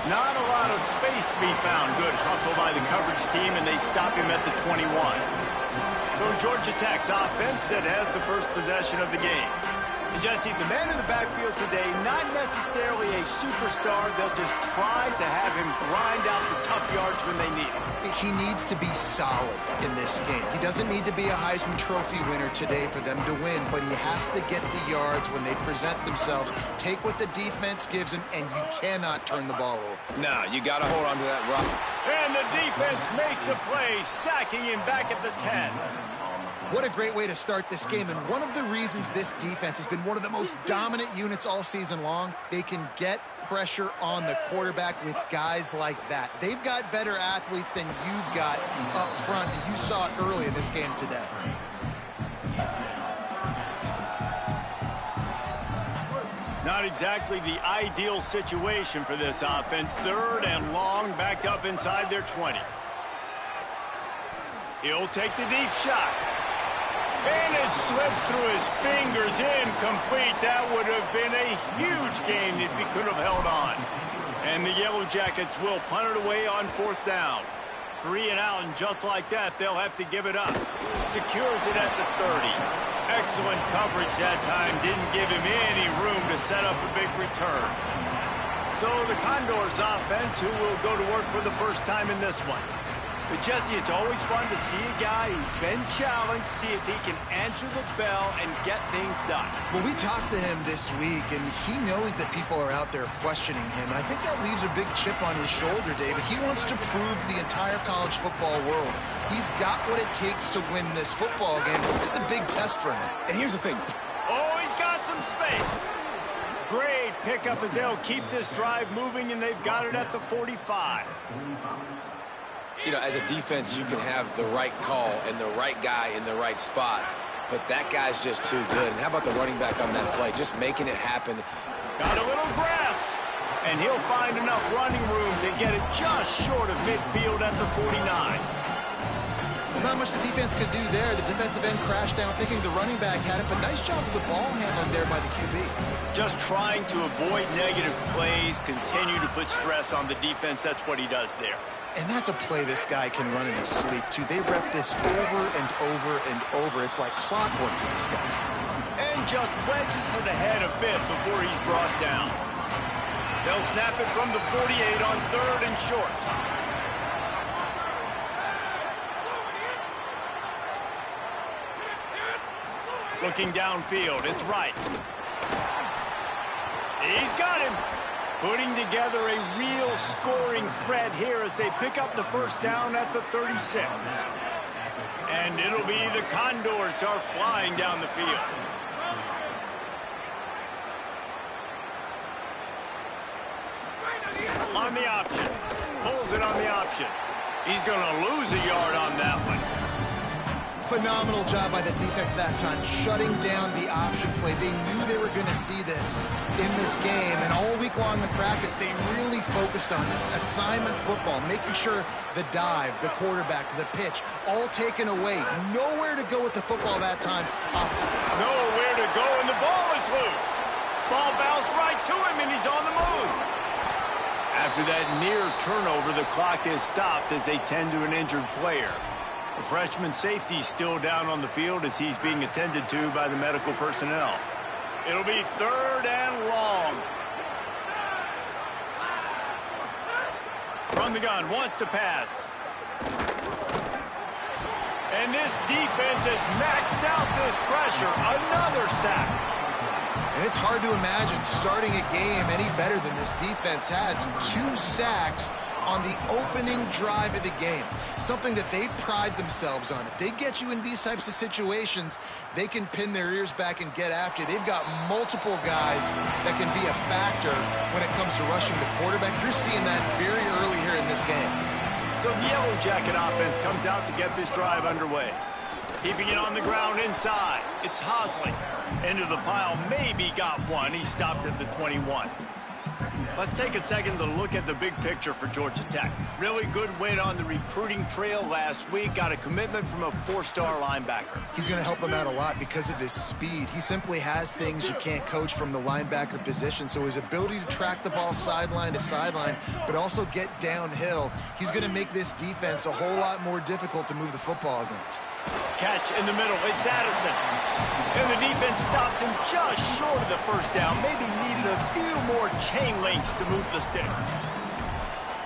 Not a lot of space to be found. Good hustle by the coverage team, and they stop him at the 21. So Georgia Tech's offense that has the first possession of the game. Jesse, the man in the backfield today, not necessarily a superstar. They'll just try to have him grind out the tough yards when they need him. He needs to be solid in this game. He doesn't need to be a Heisman Trophy winner today for them to win, but he has to get the yards when they present themselves. Take what the defense gives him, and you cannot turn the ball over. No, you got to hold on to that rock. And the defense makes a play, sacking him back at the 10. What a great way to start this game, and one of the reasons this defense has been one of the most dominant units all season long, they can get pressure on the quarterback with guys like that. They've got better athletes than you've got up front, and you saw it early in this game today. Not exactly the ideal situation for this offense. 3rd and long, backed up inside their 20. He'll take the deep shot. And it slips through his fingers, incomplete. That would have been a huge gain if he could have held on. And the Yellow Jackets will punt it away on 4th down. 3 and out, and just like that, they'll have to give it up. Secures it at the 30. Excellent coverage that time. Didn't give him any room to set up a big return. So the Condors offense, who will go to work for the first time in this one. But, Jesse, it's always fun to see a guy who's been challenged, see if he can answer the bell and get things done. Well, we talked to him this week, and he knows that people are out there questioning him. I think that leaves a big chip on his shoulder, David. He wants to prove to the entire college football world he's got what it takes to win this football game. It's a big test for him. And here's the thing. Oh, he's got some space. Great pickup as they'll keep this drive moving, and they've got it at the 45. You know, as a defense, you can have the right call and the right guy in the right spot, but that guy's just too good. And how about the running back on that play, just making it happen? Got a little grass, and he'll find enough running room to get it just short of midfield at the 49. Well, not much the defense could do there. The defensive end crashed down thinking the running back had it, but nice job with the ball handling there by the QB. Just trying to avoid negative plays, continue to put stress on the defense. That's what he does there. And that's a play this guy can run in his sleep, too. They rep this over and over and over. It's like clockwork for this guy. And just wedges it ahead a bit before he's brought down. They'll snap it from the 48 on 3rd and short. Looking downfield, it's right. He's got him. Putting together a real scoring threat here as they pick up the first down at the 36. And it'll be the Condors are flying down the field. On the option. Pulls it on the option. He's going to lose a yard on that one. Phenomenal job by the defense that time, shutting down the option play. They knew they were going to see this in this game, and all week long in practice, they really focused on this. Assignment football, making sure the dive, the quarterback, the pitch, all taken away. Nowhere to go with the football that time. Nowhere to go, and the ball is loose. Ball bounced right to him, and he's on the move. After that near turnover, the clock is stopped as they tend to an injured player. The freshman safety still down on the field as he's being attended to by the medical personnel. It'll be 3rd and long. From the gun, wants to pass. And this defense has maxed out this pressure. Another sack. And it's hard to imagine starting a game any better than this defense has. 2 sacks on the opening drive of the game, something that they pride themselves on. If they get you in these types of situations, they can pin their ears back and get after you. They've got multiple guys that can be a factor when it comes to rushing the quarterback. You're seeing that very early here in this game. So the Yellow Jacket offense comes out to get this drive underway. Keeping it on the ground inside. It's Hosley. Into the pile. Maybe got one. He stopped at the 21. Let's take a second to look at the big picture for Georgia Tech. Really good win on the recruiting trail last week. Got a commitment from a 4-star linebacker. He's going to help them out a lot because of his speed. He simply has things you can't coach from the linebacker position. So his ability to track the ball sideline to sideline, but also get downhill, he's going to make this defense a whole lot more difficult to move the football against. Catch in the middle. It's Addison. And the defense stops him just short of the first down. Maybe needed a few more chain links to move the sticks.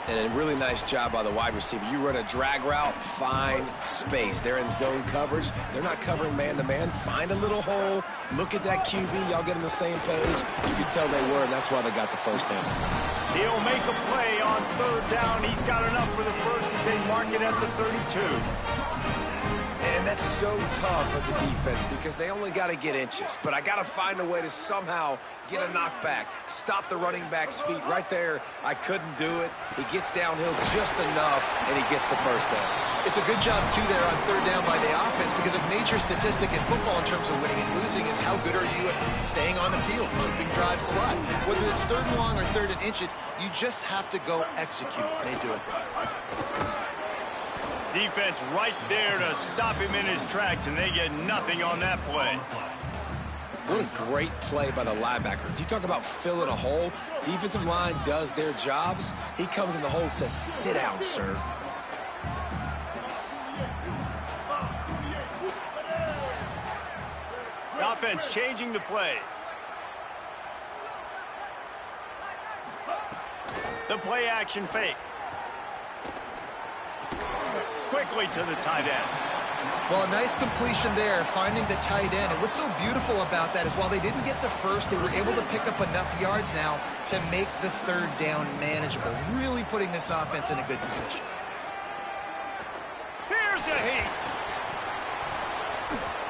And a really nice job by the wide receiver. You run a drag route, find space. They're in zone coverage. They're not covering man-to-man. Find a little hole. Look at that QB. Y'all get on the same page. You can tell they were, and that's why they got the first down. He'll make a play on third down. He's got enough for the first as they mark it at the 32. And that's so tough as a defense because they only got to get inches. But I got to find a way to somehow get a knockback, stop the running back's feet. Right there, I couldn't do it. He gets downhill just enough, and he gets the first down. It's a good job, too, there on third down by the offense because a major statistic in football in terms of winning and losing is how good are you at staying on the field, keeping drives alive. Whether it's third and long or third and inch it, you just have to go execute. They do it there. Defense right there to stop him in his tracks, and they get nothing on that play. What a great play by the linebacker. Do you talk about filling a hole? Defensive line does their jobs. He comes in the hole and says, sit down, sir. The offense changing the play. The play action fake. Quickly to the tight end. Well, a nice completion there, finding the tight end. And what's so beautiful about that is while they didn't get the first, they were able to pick up enough yards now to make the third down manageable, really putting this offense in a good position. Here's a heat.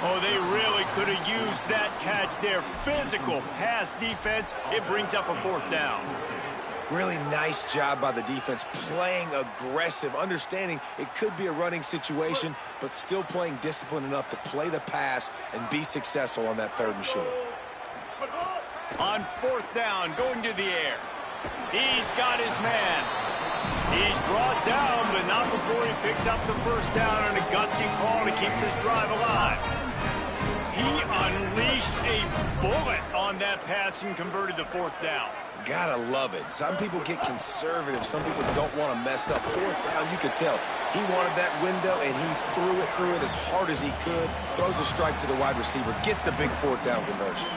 Oh, they really could have used that catch there. Physical pass defense. It brings up a fourth down. Really nice job by the defense, playing aggressive, understanding it could be a running situation, but still playing disciplined enough to play the pass and be successful on that third and short. On fourth down, going to the air. He's got his man. He's brought down, but not before he picks up the first down on a gutsy call to keep this drive alive. He unleashed a bullet on that pass and converted the fourth down. Gotta love it. Some people get conservative. Some people don't want to mess up. Fourth down, you could tell. He wanted that window, and he threw it as hard as he could. Throws a strike to the wide receiver. Gets the big fourth down conversion.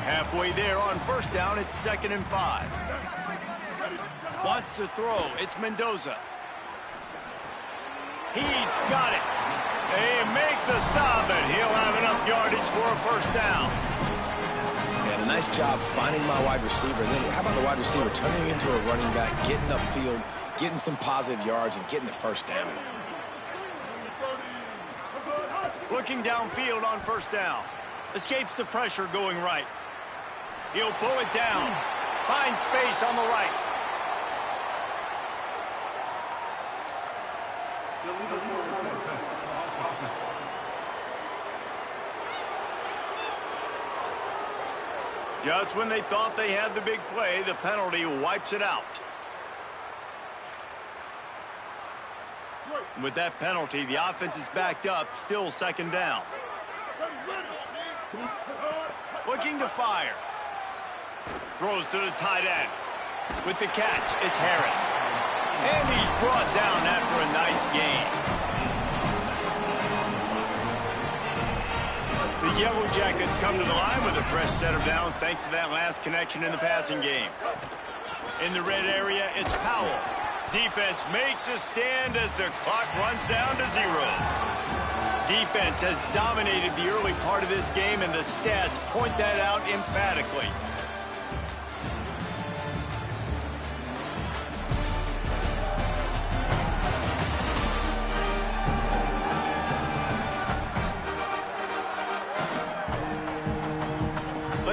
Halfway there on first down, it's 2nd and 5. Wants to throw. It's Mendoza. He's got it. They make the stop, and he'll have enough yardage for a first down. And a nice job finding my wide receiver. Then how about the wide receiver turning into a running back, getting upfield, getting some positive yards, and getting the first down. Looking downfield on first down. Escapes the pressure going right. He'll pull it down. Finds space on the right. Just when they thought they had the big play, the penalty wipes it out. With that penalty, the offense is backed up, still 2nd down. Looking to fire. Throws to the tight end. With the catch, it's Harris. And he's brought down after a nice gain. The Yellow Jackets come to the line with a fresh set of downs thanks to that last connection in the passing game. In the red area, it's Powell. Defense makes a stand as the clock runs down to 0. Defense has dominated the early part of this game, and the stats point that out emphatically.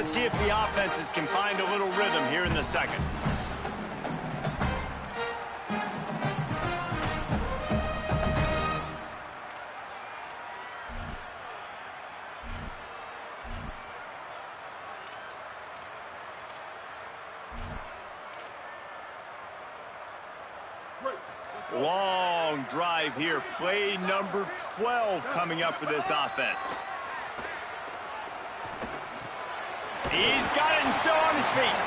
Let's see if the offenses can find a little rhythm here in the second. Long drive here. Play number 12 coming up for this offense. He's got it and still on his feet.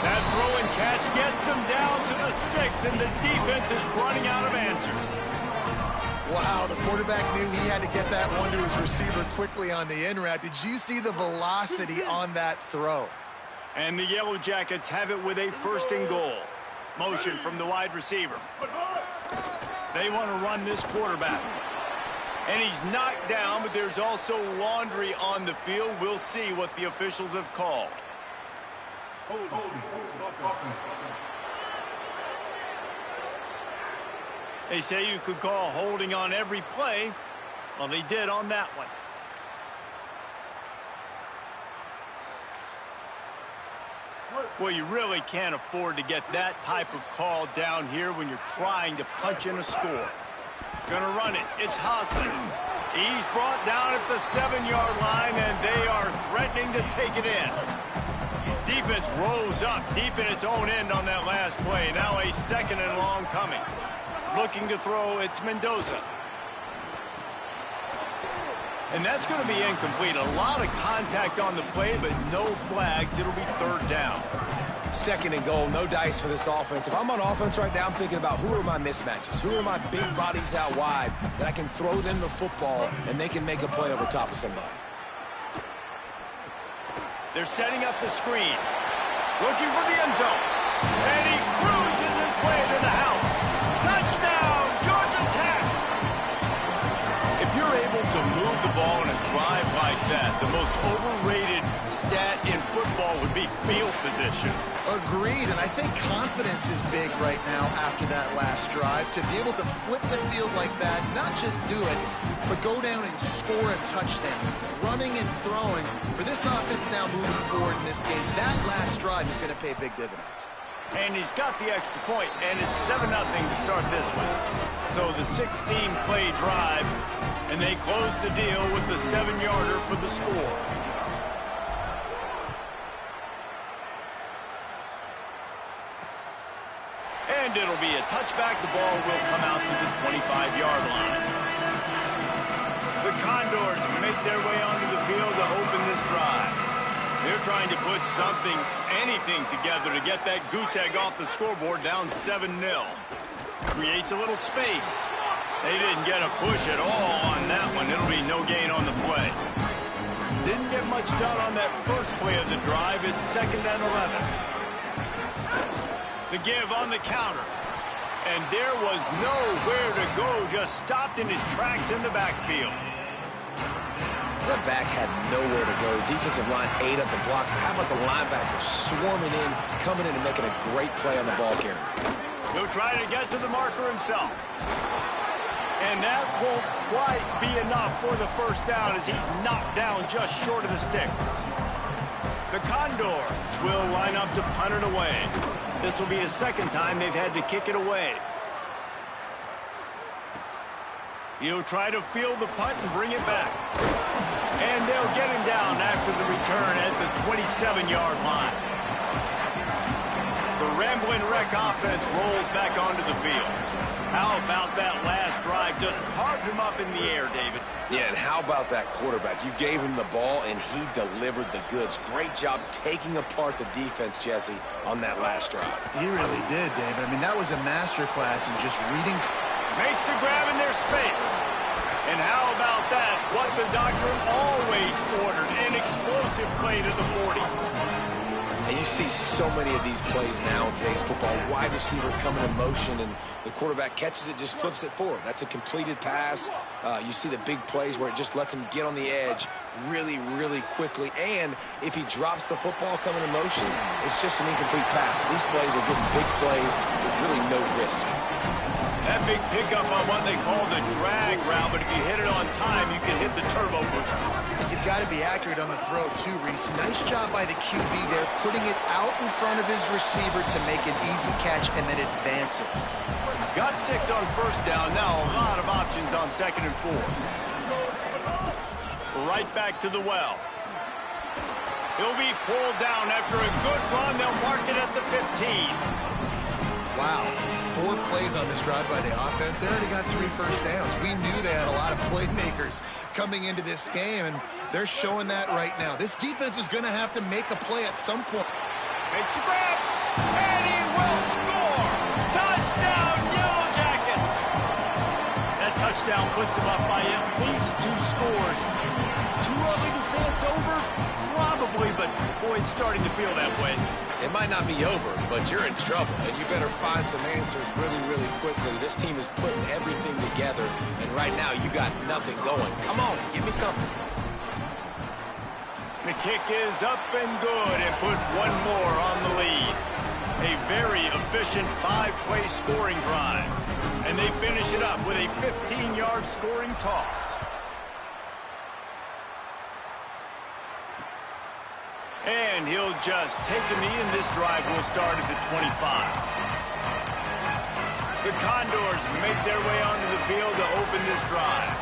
That throw and catch gets them down to the 6, and the defense is running out of answers. Wow, the quarterback knew he had to get that one to his receiver quickly on the in route. Did you see the velocity on that throw? And the Yellow Jackets have it with a 1st and goal. Motion from the wide receiver. They want to run this quarterback. And he's knocked down, but there's also laundry on the field. We'll see what the officials have called. They say you could call holding on every play. Well, they did on that one. Well, you really can't afford to get that type of call down here when you're trying to punch in a score. Gonna run it. It's Hosling. He's brought down at the 7-yard line, and they are threatening to take it in. Defense rose up deep in its own end on that last play. Now a 2nd and long coming. Looking to throw, it's Mendoza. And that's going to be incomplete. A lot of contact on the play, but no flags. It'll be 3rd down. 2nd and goal, no dice for this offense. If I'm on offense right now, I'm thinking about who are my mismatches? Who are my big bodies out wide that I can throw them the football and they can make a play over top of somebody? They're setting up the screen. Looking for the end zone. And he cruises his way to the house. Touchdown, Georgia Tech! If you're able to move the ball in a drive like that, the most overrated stat in football would be field position. Agreed, and I think confidence is big right now after that last drive. To be able to flip the field like that, not just do it, but go down and score a touchdown. Running and throwing. For this offense now moving forward in this game, that last drive is going to pay big dividends. And he's got the extra point, and it's 7-0 to start this one. So the 16-play drive, and they close the deal with the 7-yarder for the score. And it'll be a touchback. The ball will come out to the 25-yard line. The Condors make their way onto the field to open this drive. They're trying to put something, anything together to get that goose egg off the scoreboard down 7-0. Creates a little space. They didn't get a push at all on that one. It'll be no gain on the play. Didn't get much done on that first play of the drive. It's 2nd and 11. The give on the counter. And there was nowhere to go. Just stopped in his tracks in the backfield. The back had nowhere to go. Defensive line ate up the blocks. But how about the linebackers swarming in, coming in and making a great play on the ball carrier? He'll try to get to the marker himself. And that won't quite be enough for the 1st down as he's knocked down just short of the sticks. The Condors will line up to punt it away. This will be a 2nd time they've had to kick it away. He'll try to field the punt and bring it back. And they'll get him down after the return at the 27-yard line. The Ramblin' Wreck offense rolls back onto the field. How about that last drive? Just carved him up in the air, David. Yeah, and how about that quarterback? You gave him the ball, and he delivered the goods. Great job taking apart the defense, Jesse, on that last drive. He really did, David. I mean, that was a masterclass in just reading. Makes the grab in their space. And how about that? What the doctor always ordered, an explosive play to the 40. And you see so many of these plays now in today's football. Wide receiver coming in motion, and The quarterback catches it, just flips it forward. That's a completed pass. You see the big plays where it just lets him get on the edge really, really quickly. And if he drops the football coming in motion, it's just an incomplete pass. So these plays are getting big plays with really no risk. That big pickup on what they call the drag route, but if you hit it on time, you can hit the turbo booster. You've got to be accurate on the throw, too, Reese. Nice job by the QB there, putting it out in front of his receiver to make an easy catch and then advance it. Got 6 on first down. Now a lot of options on 2nd and 4. Right back to the well. He'll be pulled down after a good run. They'll mark it at the 15. Wow, 4 plays on this drive by the offense. They already got 3 first downs. We knew they had a lot of playmakers coming into this game, and they're showing that right now. This defense is going to have to make a play at some point. Makes a grab, and he will score! Touchdown, Yellow Jackets! That touchdown puts them up by at least 2 scores. Too early to say it's over? Probably, but boy, it's starting to feel that way. It might not be over, but you're in trouble, and you better find some answers really, really quickly. This team is putting everything together, and right now you got nothing going. Come on, give me something. The kick is up and good, and put one more on the lead. A very efficient 5-play scoring drive, and they finish it up with a 15-yard scoring toss. And he'll just take a knee, and this drive will start at the 25. The Condors make their way onto the field to open this drive.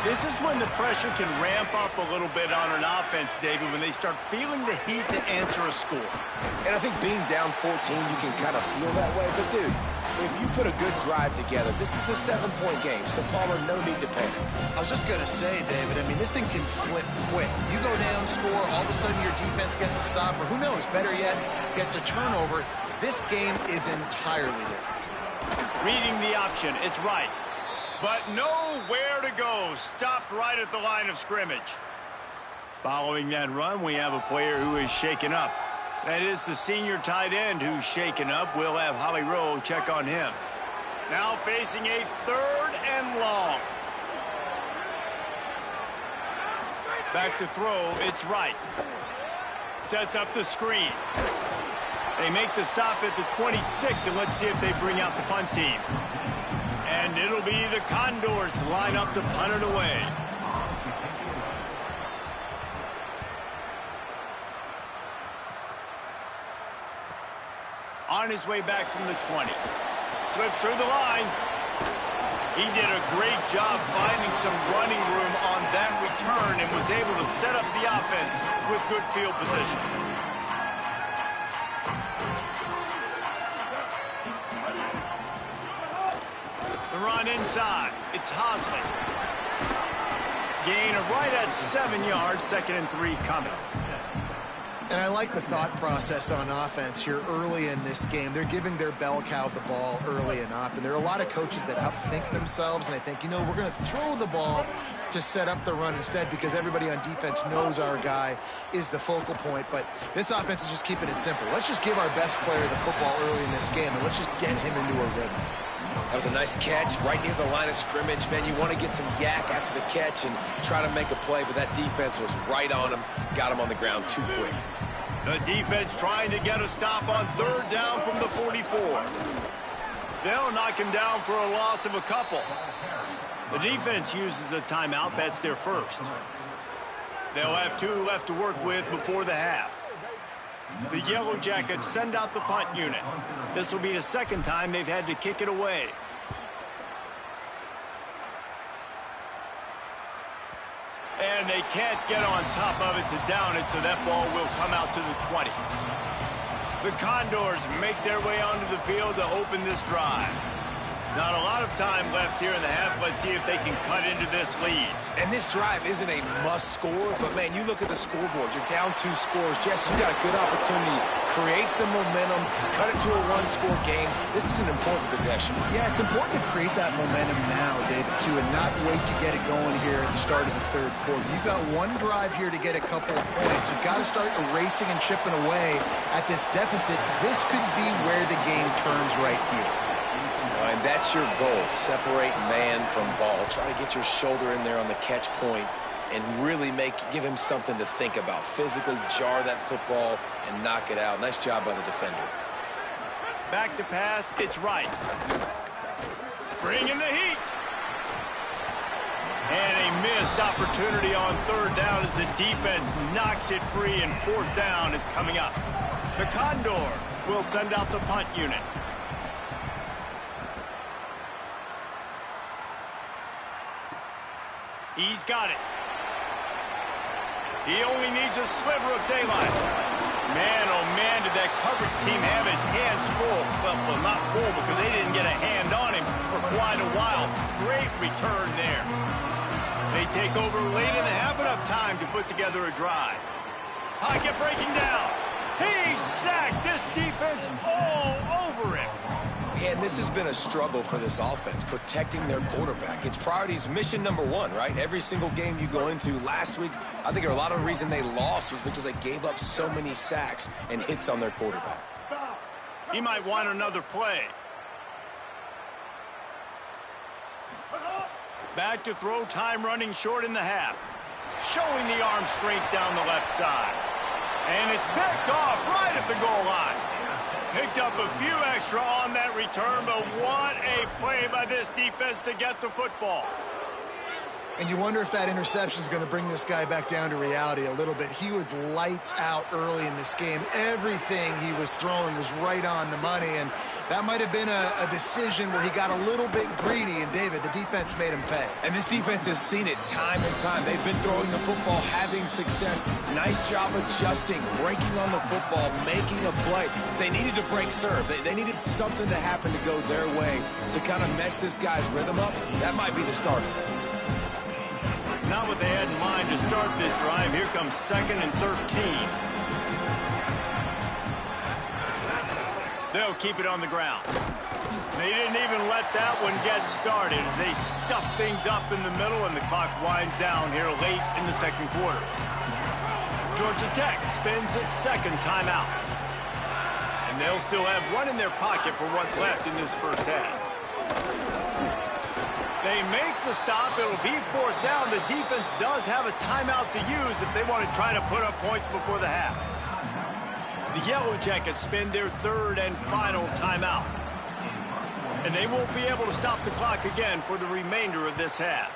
This is when the pressure can ramp up a little bit on an offense, David, when they start feeling the heat to answer a score. And I think being down 14, you can kind of feel that way. But, dude, if you put a good drive together, this is a 7-point game, so Palmer, no need to panic. I was just going to say, David, I mean, this thing can flip quick. You go down, score, all of a sudden your defense gets a stop, or who knows, better yet, gets a turnover. This game is entirely different. Reading the option, it's right. But nowhere to go. Stopped right at the line of scrimmage. Following that run, we have a player who is shaken up. That is the senior tight end who's shaken up. We'll have Holly Rowe check on him. Now facing a 3rd and long. Back to throw, it's right. Sets up the screen. They make the stop at the 26, and let's see if they bring out the punt team. And it'll be the Condors line up to punt it away. On his way back from the 20. Slips through the line. He did a great job finding some running room on that return and was able to set up the offense with good field position. The run inside. It's Hosley. Gain of right at 7 yards. 2nd and 3 coming. And I like the thought process on offense here early in this game. They're giving their bell cow the ball early and often. There are a lot of coaches that outthink themselves, and they think, you know, we're going to throw the ball to set up the run instead because everybody on defense knows our guy is the focal point. But this offense is just keeping it simple. Let's just give our best player the football early in this game, and let's just get him into a rhythm. That was a nice catch right near the line of scrimmage. Man, you want to get some yak after the catch and try to make a play, but that defense was right on him, got him on the ground too quick. The defense trying to get a stop on 3rd down from the 44. They'll knock him down for a loss of a couple. The defense uses a timeout. That's their first. They'll have 2 left to work with before the half. The Yellow Jackets send out the punt unit. This will be the 2nd time they've had to kick it away. And they can't get on top of it to down it, so that ball will come out to the 20. The Condors make their way onto the field to open this drive. Not a lot of time left here in the half. Let's see if they can cut into this lead. And this drive isn't a must score, but, man, you look at the scoreboard. You're down 2 scores. Jesse, you got a good opportunity. Create some momentum. Cut it to a 1-score game. This is an important possession. Yeah, it's important to create that momentum now, David, too, and not wait to get it going here at the start of the 3rd quarter. You've got 1 drive here to get a couple of points. You've got to start erasing and chipping away at this deficit. This could be where the game turns right here. Ryan. That's your goal. Separate man from ball. Try to get your shoulder in there on the catch point and really give him something to think about. Physically jar that football and knock it out. Nice job by the defender. Back to pass. It's right. Bringing the heat. And a missed opportunity on third down as the defense knocks it free, and fourth down is coming up. The Condors will send out the punt unit. He's got it. He only needs a sliver of daylight. Man, oh man, did that coverage team have its hands full. Well, not full because they didn't get a hand on him for quite a while. Great return there. They take over late and have enough time to put together a drive. Pocket breaking down. He sacked this defense all over him. And this has been a struggle for this offense, protecting their quarterback. It's priorities, mission number one, right? Every single game you go into. Last week, I think a lot of the reason they lost was because they gave up so many sacks and hits on their quarterback. He might want another play. Back to throw, time running short in the half. Showing the arm strength down the left side. And it's picked off right at the goal line. Picked up a few extra on that return, but what a play by this defense to get the football. And you wonder if that interception is going to bring this guy back down to reality a little bit. He was lights out early in this game. Everything he was throwing was right on the money, and that might have been a decision where he got a little bit greedy, and David, the defense made him pay. And this defense has seen it time and time. They've been throwing the football, having success. Nice job adjusting, breaking on the football, making a play. They needed to break serve. They needed something to happen to go their way to kind of mess this guy's rhythm up. That might be the start of it. Not what they had in mind to start this drive. Here comes 2nd and 13. They'll keep it on the ground. They didn't even let that one get started as they stuff things up in the middle, and the clock winds down here late in the second quarter. Georgia Tech spins its second timeout. And they'll still have one in their pocket for what's left in this first half. They make the stop. It'll be fourth down. The defense does have a timeout to use if they want to try to put up points before the half. The Yellow Jackets spend their third and final timeout. And they won't be able to stop the clock again for the remainder of this half.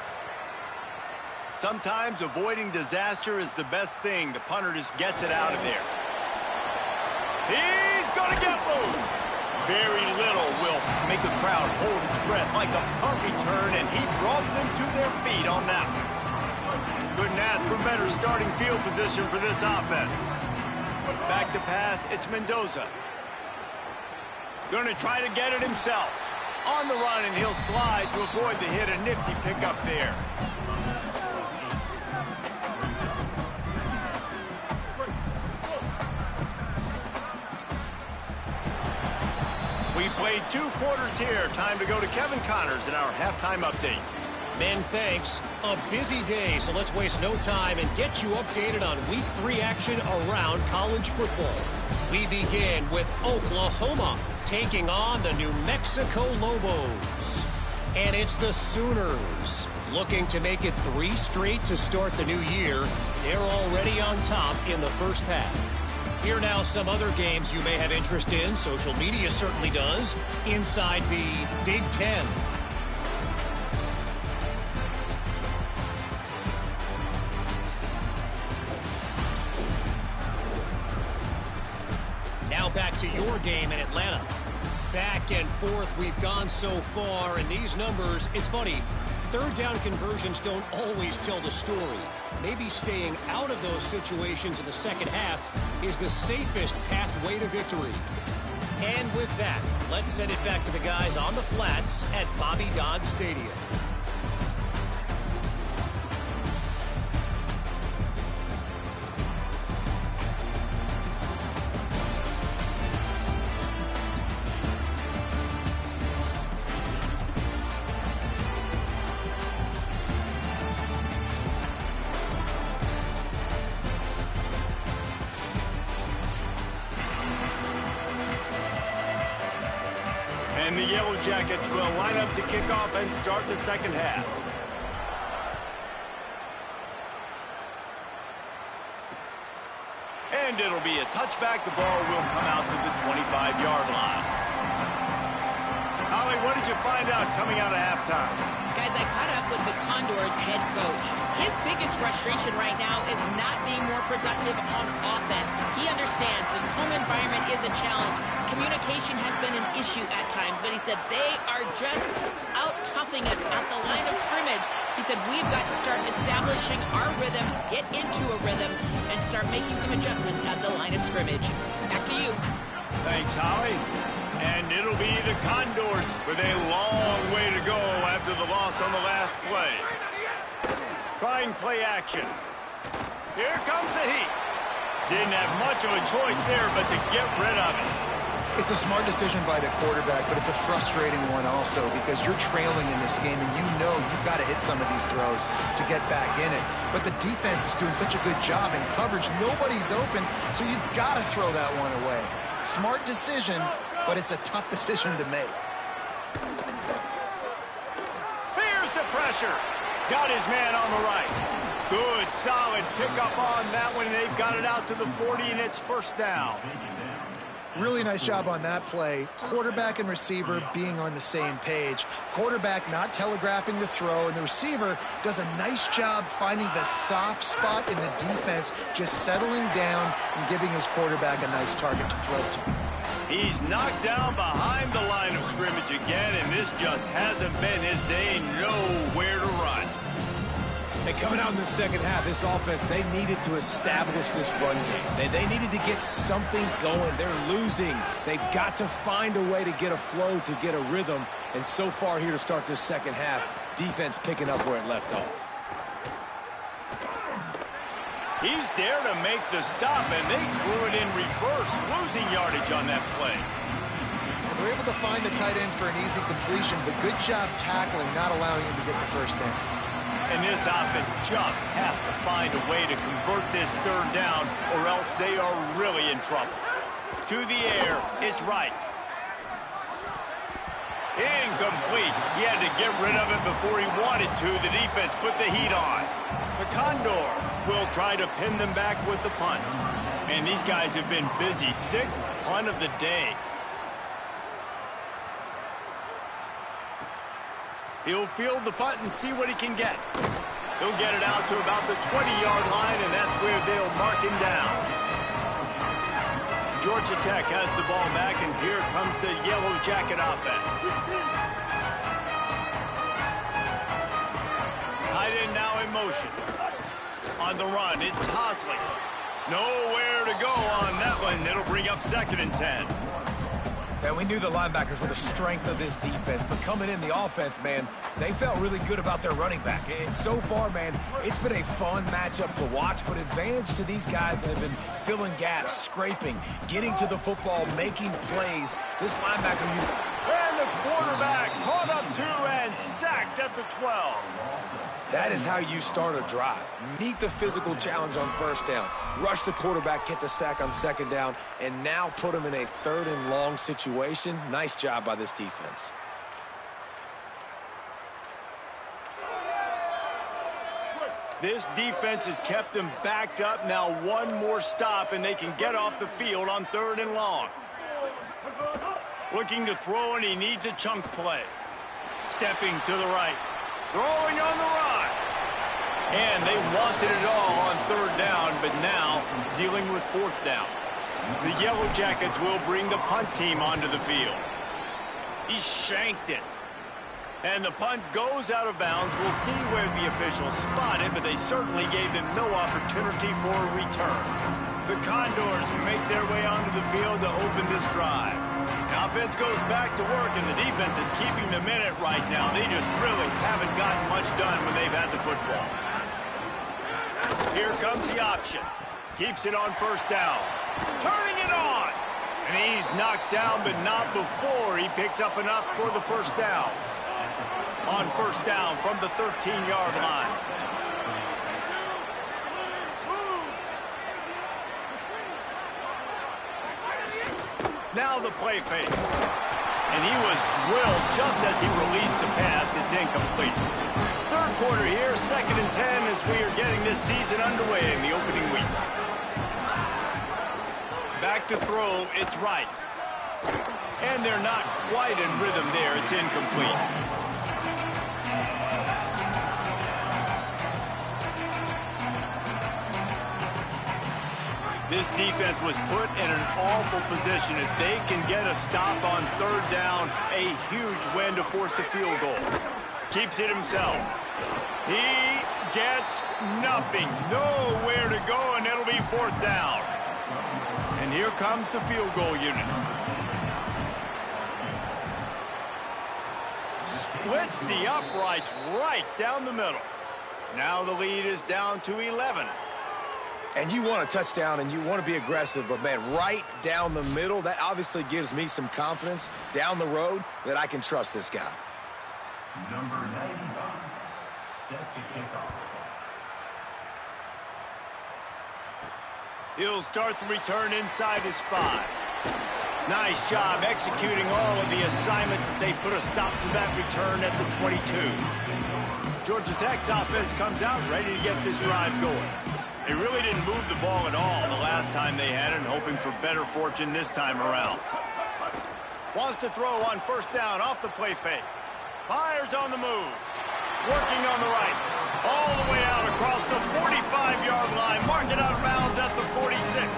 Sometimes avoiding disaster is the best thing. The punter just gets it out of there. He's going to get loose. Very little will make a crowd hold its breath like a punt return, and he brought them to their feet on that one. Couldn't ask for better starting field position for this offense. Back to pass, it's Mendoza. Going to try to get it himself. On the run, and he'll slide to avoid the hit. A nifty pickup there. We played 2 quarters here. Time to go to Kevin Connors in our halftime update. Ben, thanks. A busy day, so let's waste no time and get you updated on Week 3 action around college football. We begin with Oklahoma taking on the New Mexico Lobos. And it's the Sooners looking to make it 3 straight to start the new year. They're already on top in the first half. Here now some other games you may have interest in. Social media certainly does. Inside the Big Ten. Now back to your game in Atlanta. Back and forth we've gone so far, and these numbers, it's funny, third down conversions don't always tell the story. Maybe staying out of those situations in the second half is the safest pathway to victory. And with that, let's send it back to the guys on the flats at Bobby Dodd Stadium. And the Yellow Jackets will line up to kick off and start the second half. And it'll be a touchback. The ball will come out to the 25-yard line. Holly, what did you find out coming out of halftime? Guys, I caught up with the Condors head coach. His biggest frustration right now is not being more productive on offense. He understands that his home environment is a challenge. Communication has been an issue at times, but he said they are just out-toughing us at the line of scrimmage. He said we've got to start establishing our rhythm, get into a rhythm, and start making some adjustments at the line of scrimmage. Back to you. Thanks, Holly. And it'll be the Condors with a long way to go after the loss on the last play. Trying play action. Here comes the heat. Didn't have much of a choice there but to get rid of it. It's a smart decision by the quarterback, but it's a frustrating one also because you're trailing in this game and you know you've got to hit some of these throws to get back in it. But the defense is doing such a good job in coverage. Nobody's open, so you've got to throw that one away. Smart decision, but it's a tough decision to make. Here's the pressure. Got his man on the right. Good, solid pickup on that one. They've got it out to the 40, and it's first down. Really nice job on that play. Quarterback and receiver being on the same page. Quarterback not telegraphing the throw, and the receiver does a nice job finding the soft spot in the defense, just settling down and giving his quarterback a nice target to throw to. He's knocked down behind the line of scrimmage again, and this just hasn't been his day. Nowhere to run. And coming out in the second half, this offense, they needed to establish this run game. They needed to get something going. They're losing. They've got to find a way to get a flow, to get a rhythm. And so far here to start this second half, defense picking up where it left off. He's there to make the stop, and they threw it in reverse, losing yardage on that play. Well, they're able to find the tight end for an easy completion, but good job tackling, not allowing him to get the first down. And this offense just has to find a way to convert this third down, or else they are really in trouble. To the air, it's right. Incomplete. He had to get rid of it before he wanted to. The defense put the heat on. The Condors will try to pin them back with the punt. And these guys have been busy. Sixth punt of the day. He'll field the punt and see what he can get. He'll get it out to about the 20-yard line, and that's where they'll mark him down. Georgia Tech has the ball back, and here comes the Yellow Jacket offense. Tight end now in motion. On the run, it's Hosley. Nowhere to go on that one. It'll bring up 2nd and 10. And we knew the linebackers were the strength of this defense, but coming in the offense, man, they felt really good about their running back. And so far, man, it's been a fun matchup to watch, but advantage to these guys that have been filling gaps, scraping, getting to the football, making plays. This linebacker unit. And the quarterback caught up to and sacked at the 12. That is how you start a drive. Meet the physical challenge on first down. Rush the quarterback, get the sack on 2nd down, and now put him in a 3rd and long situation. Nice job by this defense. This defense has kept them backed up. Now one more stop, and they can get off the field on 3rd and long. Looking to throw, and he needs a chunk play. Stepping to the right. Throwing on the run. And they wanted it all on 3rd down, but now dealing with 4th down. The Yellow Jackets will bring the punt team onto the field. He shanked it. And the punt goes out of bounds. We'll see where the officials spot it, but they certainly gave them no opportunity for a return. The Condors make their way onto the field to open this drive. The offense goes back to work, and the defense is keeping them in it right now. They just really haven't gotten much done when they've had the football. Here comes the option. Keeps it on 1st down. Turning it on. And he's knocked down, but not before he picks up enough for the 1st down. On 1st down from the 13-yard line. Now the play fake. And he was drilled just as he released the pass. It's incomplete. Third quarter here, 2nd and 10 as we are getting this season underway in the opening week. Back to throw, it's right. And they're not quite in rhythm there. It's incomplete. This defense was put in an awful position. If they can get a stop on 3rd down, a huge win to force the field goal. Keeps it himself. He gets nothing. Nowhere to go, and it'll be 4th down. And here comes the field goal unit. Splits the uprights right down the middle. Now the lead is down to 11. And you want a touchdown and you want to be aggressive, but, man, right down the middle, that obviously gives me some confidence down the road that I can trust this guy. Number 95, set to kick off. He'll start the return inside his 5. Nice job executing all of the assignments as they put a stop to that return at the 22. Georgia Tech's offense comes out ready to get this drive going. They really didn't move the ball at all the last time they had it, and hoping for better fortune this time around. Wants to throw on 1st down off the play fake. Fires on the move. Working on the right. All the way out across the 45-yard line. Mark it out of bounds at the 46.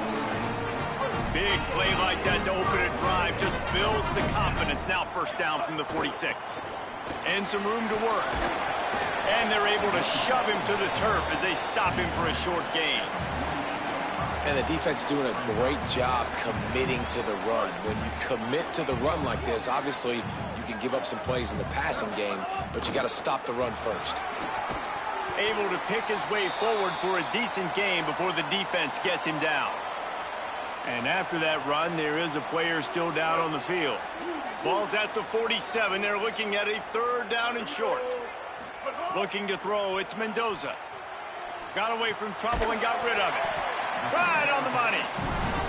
Big play like that to open a drive just builds the confidence. Now 1st down from the 46. And some room to work. And they're able to shove him to the turf as they stop him for a short gain. And the defense doing a great job committing to the run. When you commit to the run like this, obviously you can give up some plays in the passing game, but you got to stop the run first. Able to pick his way forward for a decent gain before the defense gets him down. And after that run, there is a player still down on the field. Ball's at the 47. They're looking at a 3rd down and short. Looking to throw, it's Mendoza. Got away from trouble and got rid of it. Right on the money.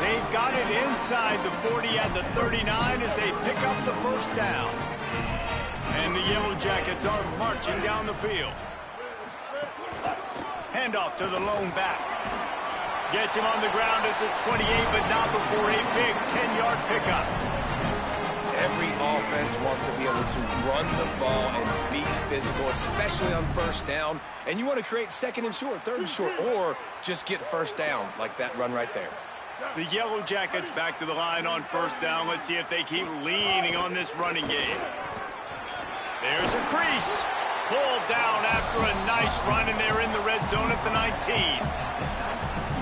They've got it inside the 40 at the 39 as they pick up the 1st down. And the Yellow Jackets are marching down the field. Handoff to the lone back. Gets him on the ground at the 28, but not before a big 10-yard pickup. Every offense wants to be able to run the ball and be physical, especially on 1st down. And you want to create 2nd and short, 3rd and short, or just get 1st downs like that run right there. The Yellow Jackets back to the line on 1st down. Let's see if they keep leaning on this running game. There's a crease. Pulled down after a nice run, and they're in the red zone at the 19.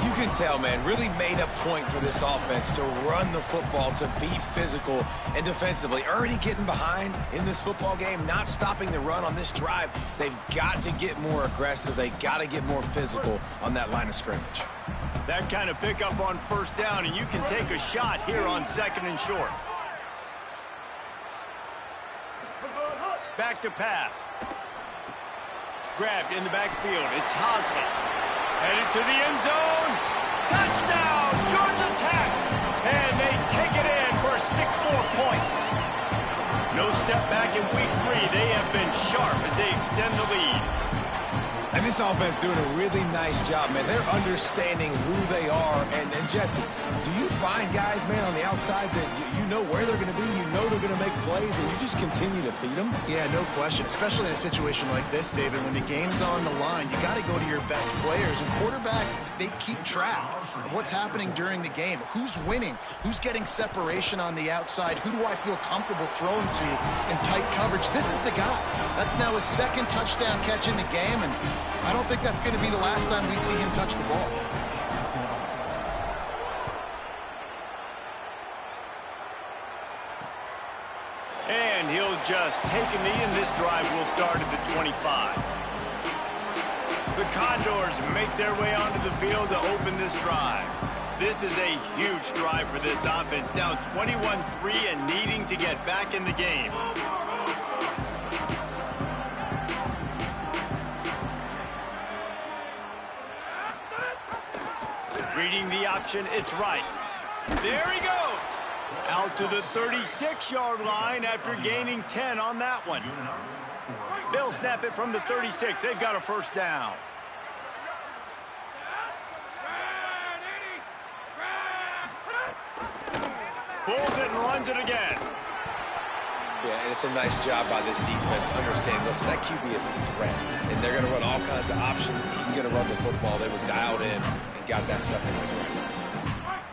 You can tell, man, really made a point for this offense to run the football, to be physical and defensively. Already getting behind in this football game, not stopping the run on this drive. They've got to get more aggressive. They got to get more physical on that line of scrimmage. That kind of pickup on 1st down, and you can take a shot here on 2nd and short. Back to pass. Grabbed in the backfield. It's Hosmer. Headed to the end zone. Touchdown, Georgia Tech. And they take it in for 6 more points. No step back in week 3. They have been sharp as they extend the lead. And this offense doing a really nice job, man. They're understanding who they are. And Jesse, do you find guys, man, on the outside that you know where they're going to be, you know they're going to make plays, and you just continue to feed them? Yeah, no question, especially in a situation like this, David. When the game's on the line, you got to go to your best players. And quarterbacks, they keep track of what's happening during the game. Who's winning? Who's getting separation on the outside? Who do I feel comfortable throwing to in tight coverage? This is the guy. That's now his 2nd touchdown catch in the game, and I don't think that's going to be the last time we see him touch the ball. And he'll just take a knee, and this drive will start at the 25. The Condors make their way onto the field to open this drive. This is a huge drive for this offense. Now 21-3 and needing to get back in the game. Reading the option, it's right. There he goes. Out to the 36-yard line after gaining 10 on that one. They'll snap it from the 36. They've got a first down. Pulls it and runs it again. Yeah, and it's a nice job by this defense. Understand, listen, that QB is a threat, and they're going to run all kinds of options. He's going to run the football. They were dialed in and got that second one.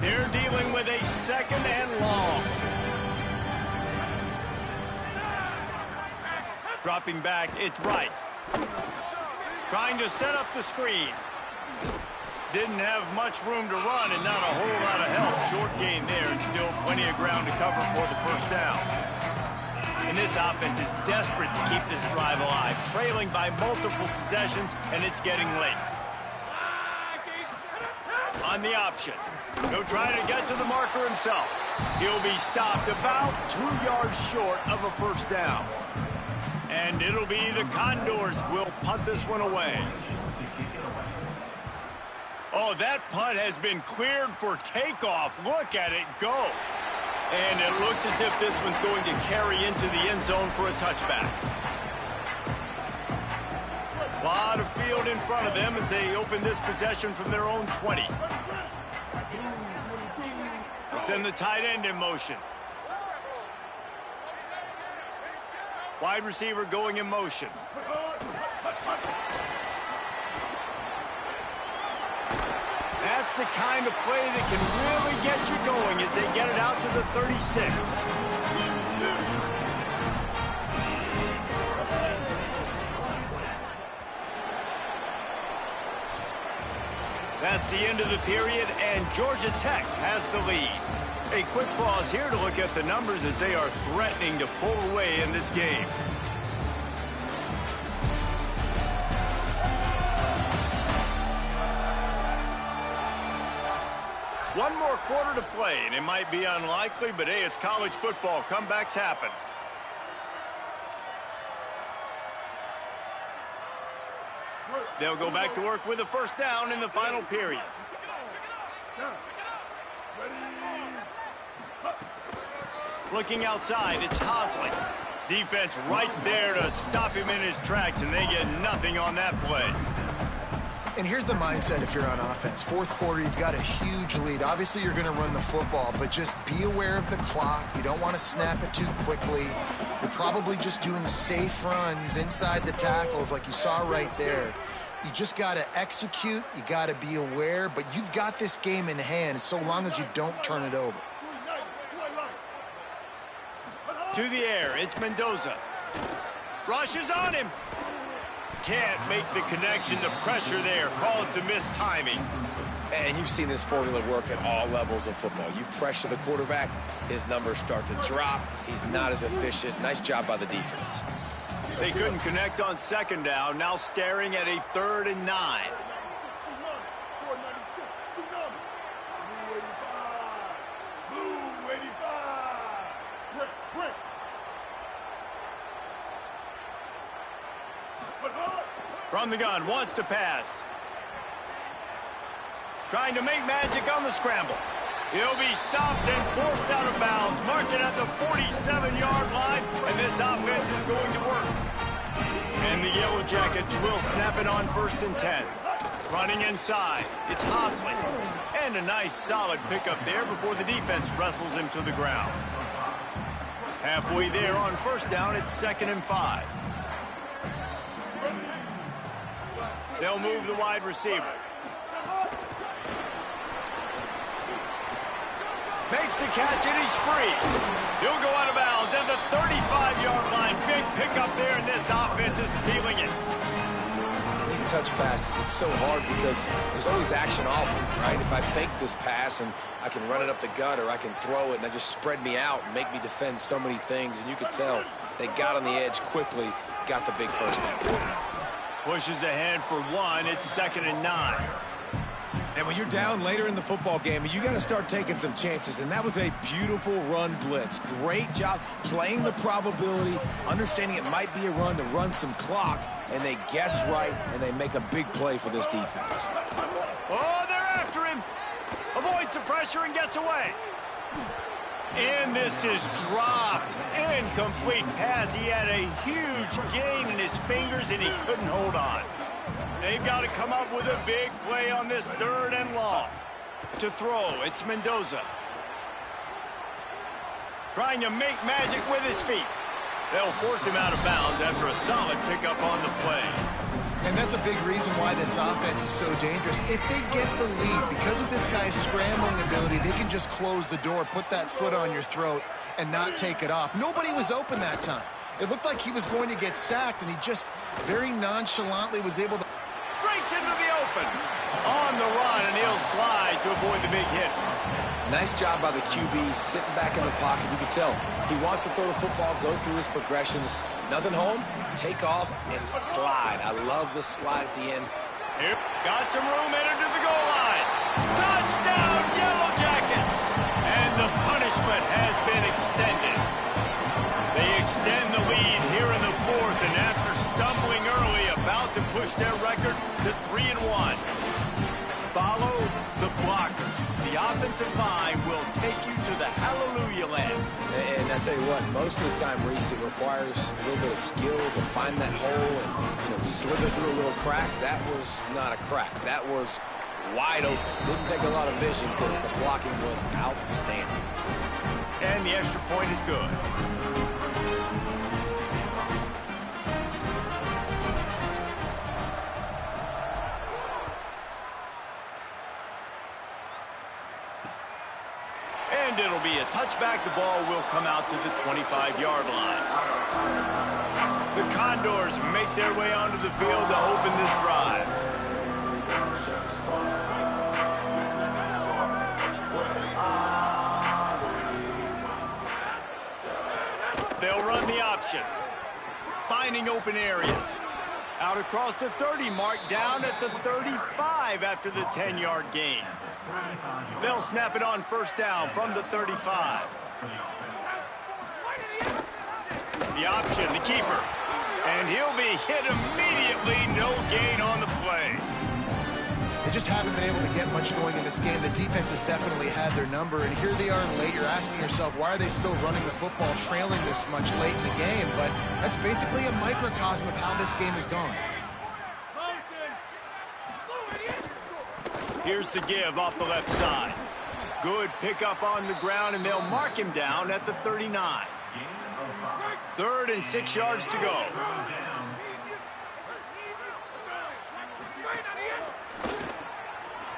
They're dealing with a second and long. Dropping back, it's Wright. Trying to set up the screen. Didn't have much room to run and not a whole lot of help. Short gain there and still plenty of ground to cover for the first down. And this offense is desperate to keep this drive alive, trailing by multiple possessions, and it's getting late. On the option. He'll try to get to the marker himself. He'll be stopped about 2 yards short of a first down. And it'll be the Condors who will punt this one away. Oh, that punt has been cleared for takeoff. Look at it go. And it looks as if this one's going to carry into the end zone for a touchback. A lot of field in front of them as they open this possession from their own 20. They send the tight end in motion. Wide receiver going in motion. That's the kind of play that can really get you going as they get it out to the 36. That's the end of the period, and Georgia Tech has the lead. A quick pause here to look at the numbers as they are threatening to pull away in this game. One more quarter to play, and it might be unlikely, but hey, it's college football. Comebacks happen. They'll go back to work with a first down in the final period. Looking outside, it's Hosley. Defense right there to stop him in his tracks, and they get nothing on that play. And here's the mindset if you're on offense. Fourth quarter, you've got a huge lead. Obviously, you're going to run the football, but just be aware of the clock. You don't want to snap it too quickly. You're probably just doing safe runs inside the tackles like you saw right there. You just got to execute. You got to be aware, but you've got this game in hand so long as you don't turn it over. To the air, it's Mendoza. Rushes on him. Can't make the connection. The pressure there caused the mistiming. And you've seen this formula work at all levels of football. You pressure the quarterback, his numbers start to drop. He's not as efficient. Nice job by the defense. They couldn't connect on second down. Now staring at a 3rd and 9. From the gun, wants to pass. Trying to make magic on the scramble. He'll be stopped and forced out of bounds. Marked it at the 47-yard line, and this offense is going to work. And the Yellow Jackets will snap it on 1st and 10. Running inside, it's Hosley. And a nice solid pickup there before the defense wrestles him to the ground. Halfway there on first down, it's 2nd and 5. They'll move the wide receiver. Makes the catch, and he's free. He'll go out of bounds at the 35-yard line. Big pickup there, and this offense is feeling it. These touch passes, it's so hard because there's always action off them, right? If I fake this pass and I can run it up the gut or I can throw it and I just spread me out and make me defend so many things, and you can tell they got on the edge quickly, got the big first down. Pushes ahead for 1. It's 2nd and 9. And when you're down later in the football game, you got to start taking some chances. And that was a beautiful run blitz. Great job playing the probability, understanding it might be a run to run some clock, and they guess right, and they make a big play for this defense. Oh, they're after him. Avoids the pressure and gets away. And this is dropped. Incomplete pass. He had a huge gain in his fingers, and he couldn't hold on. They've got to come up with a big play on this 3rd and long. To throw, it's Mendoza. Trying to make magic with his feet. They'll force him out of bounds after a solid pickup on the play. And that's a big reason why this offense is so dangerous. If they get the lead, because of this guy's scrambling ability, they can just close the door, put that foot on your throat, and not take it off. Nobody was open that time. It looked like he was going to get sacked, and he just very nonchalantly was able to... Breaks into the open. On the run, and he'll slide to avoid the big hit. Nice job by the QB, sitting back in the pocket. You can tell he wants to throw the football, go through his progressions. Nothing home, take off, and slide. I love the slide at the end. Here, got some room, entered to the goal line. Touchdown, Yellow Jackets! And the punishment has been extended. They extend the lead here in the 4th, and after stumbling early, about to push their record to 3-1. Follow the blocker. The offensive line will take you to the hallelujah land. And I tell you what, most of the time, Reese, it requires a little bit of skill to find that hole and slither through a little crack. That was not a crack. That was wide open. Didn't take a lot of vision because the blocking was outstanding. And the extra point is good. And it'll be a touchback. The ball will come out to the 25-yard line. The Condors make their way onto the field to open this drive. They'll run the option. Finding open areas. Out across the 30 mark, down at the 35 after the 10-yard gain. They'll snap it on 1st down from the 35. The option, the keeper. And he'll be hit immediately. No gain on the play. They just haven't been able to get much going in this game. The defense has definitely had their number, and here they are late. You're asking yourself, why are they still running the football, trailing this much late in the game? But that's basically a microcosm of how this game has gone. Here's the give off the left side. Good pickup on the ground, and they'll mark him down at the 39. 3rd and 6 yards to go.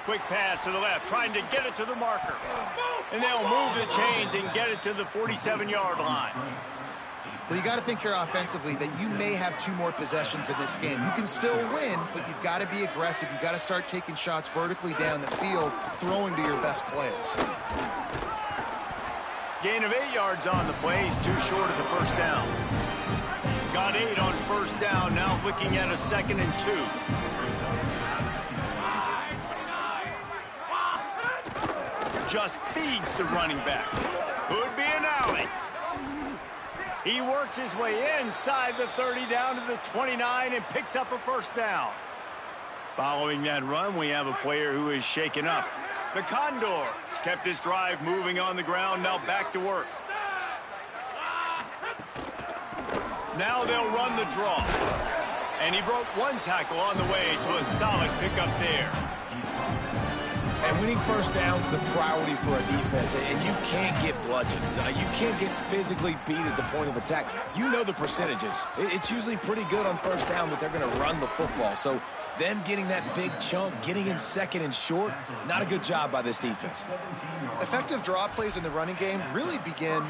Quick pass to the left, trying to get it to the marker. And they'll move the chains and get it to the 47-yard line. Well, you got to think here offensively that you may have 2 more possessions in this game. You can still win, but you've got to be aggressive. You've got to start taking shots vertically down the field, throwing to your best players. Gain of 8 yards on the play. He's too short of the 1st down. Got 8 on 1st down. Now looking at a 2nd and 2. Just feeds the running back. Could be an alley. He works his way inside the 30 down to the 29 and picks up a 1st down. Following that run, we have a player who is shaken up. The Condors kept this drive moving on the ground, now back to work. Now they'll run the draw. And he broke 1 tackle on the way to a solid pickup there. And winning 1st downs is a priority for a defense, and you can't get bludgeoned. You can't get physically beat at the point of attack. You know the percentages. It's usually pretty good on 1st down that they're going to run the football. So them getting that big chunk, getting in 2nd and short, not a good job by this defense. Effective draw plays in the running game really begin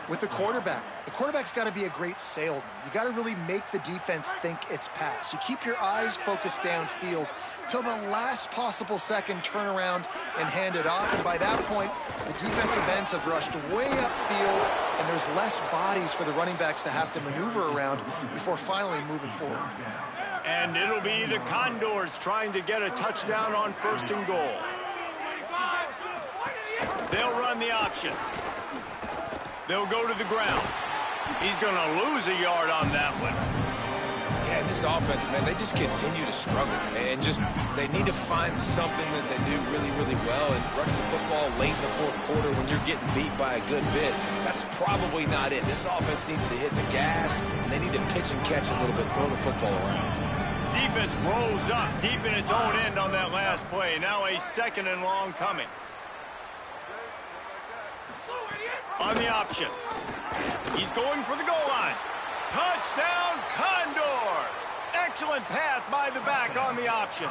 with the quarterback. The quarterback's got to be a great salesman. You got to really make the defense think it's pass. You keep your eyes focused downfield till the last possible second, turn around and hand it off. And by that point, the defensive ends have rushed way upfield, and there's less bodies for the running backs to have to maneuver around before finally moving forward. And it'll be the Condors trying to get a touchdown on 1st and goal. They'll run the option. They'll go to the ground. He's going to lose a yard on that one. Yeah, and this offense, man, they just continue to struggle. And just they need to find something that they do really, really well. And running the football late in the fourth quarter when you're getting beat by a good bit, that's probably not it. This offense needs to hit the gas, and they need to pitch and catch a little bit, throw the football around. Defense rolls up deep in its own end on that last play. Now a 2nd and long coming. On the option. He's going for the goal line. Touchdown, Condor! Excellent pass by the back on the option.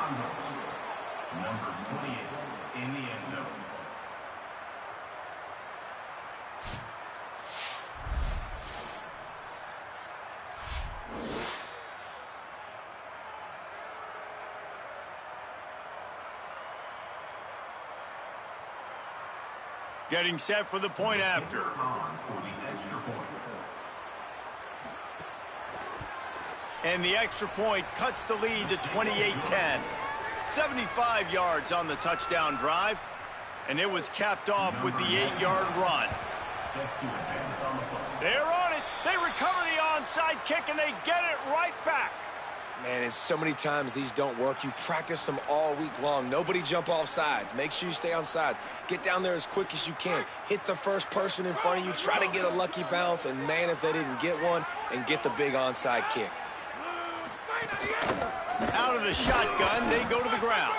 Number 28 in the end zone. Getting set for the point after. On for the extra point. And the extra point cuts the lead to 28-10. 75 yards on the touchdown drive. And it was capped off with the 8-yard run. Set to advance on the play. They're on it. They recover the onside kick, and they get it right back. Man, it's so many times these don't work. You practice them all week long. Nobody jump off sides. Make sure you stay on sides. Get down there as quick as you can. Hit the first person in front of you. Try to get a lucky bounce. And, man, if they didn't get one, and get the big onside kick. Out of the shotgun, they go to the ground.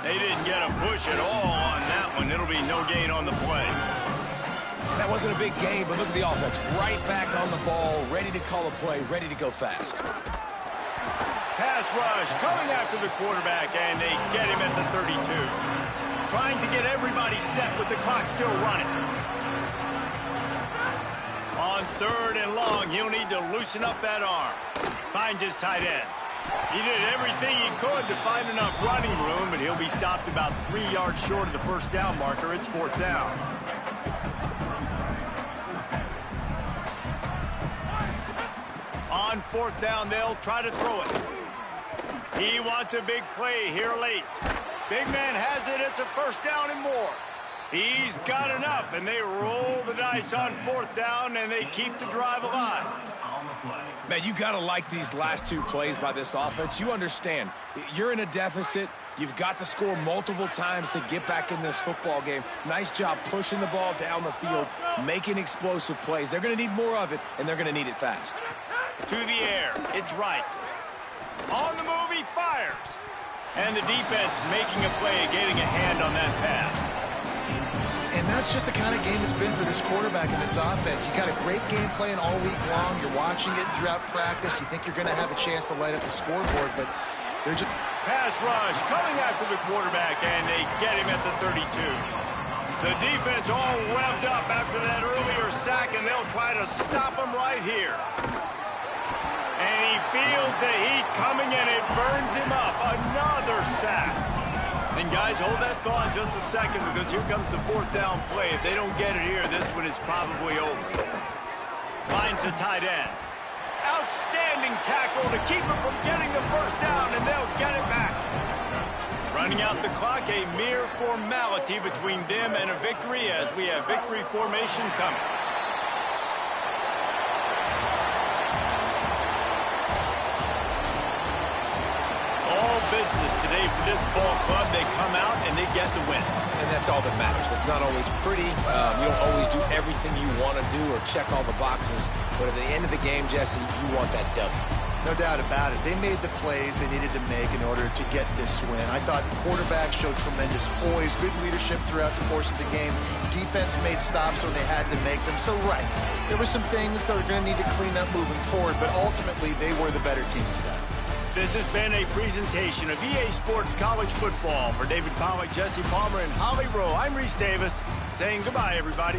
They didn't get a push at all on that one. It'll be no gain on the play. That wasn't a big game, but look at the offense. Right back on the ball, ready to call a play, ready to go fast. Pass rush coming after the quarterback, and they get him at the 32. Trying to get everybody set with the clock still running. On 3rd and long, he'll need to loosen up that arm. Finds his tight end. He did everything he could to find enough running room, but he'll be stopped about 3 yards short of the first down marker. It's 4th down. On 4th down, they'll try to throw it. He wants a big play here late. Big man has it. It's a 1st down and more. He's got enough, and they roll the dice on 4th down, and they keep the drive alive. Man, you got to like these last 2 plays by this offense. You understand, you're in a deficit. You've got to score multiple times to get back in this football game. Nice job pushing the ball down the field, making explosive plays. They're going to need more of it, and they're going to need it fast. To the air, it's right. On the move, he fires. And the defense making a play, getting a hand on that pass. And that's just the kind of game it's been for this quarterback in this offense. You got a great game plan all week long. You're watching it throughout practice. You think you're going to have a chance to light up the scoreboard, but they're just... Pass rush coming after the quarterback, and they get him at the 32. The defense all revved up after that earlier sack, and they'll try to stop him right here. And he feels the heat coming, and it burns him up. Another sack. And guys, hold that thought just a second, because here comes the 4th down play. If they don't get it here, this one is probably over. Finds the tight end. Outstanding tackle to keep him from getting the 1st down, and they'll get it back. Running out the clock, a mere formality between them and a victory as we have victory formation coming. All business today for this ball club. They come out and they get the win. And that's all that matters. It's not always pretty. You don't always do everything you want to do or check all the boxes. But at the end of the game, Jesse, you want that W. No doubt about it. They made the plays they needed to make in order to get this win. I thought the quarterback showed tremendous poise, good leadership throughout the course of the game. Defense made stops when they had to make them. So, right, there were some things that are going to need to clean up moving forward, but ultimately they were the better team today. This has been a presentation of EA Sports College Football. For David Pollack, Jesse Palmer, and Holly Rowe, I'm Reese Davis saying goodbye, everybody.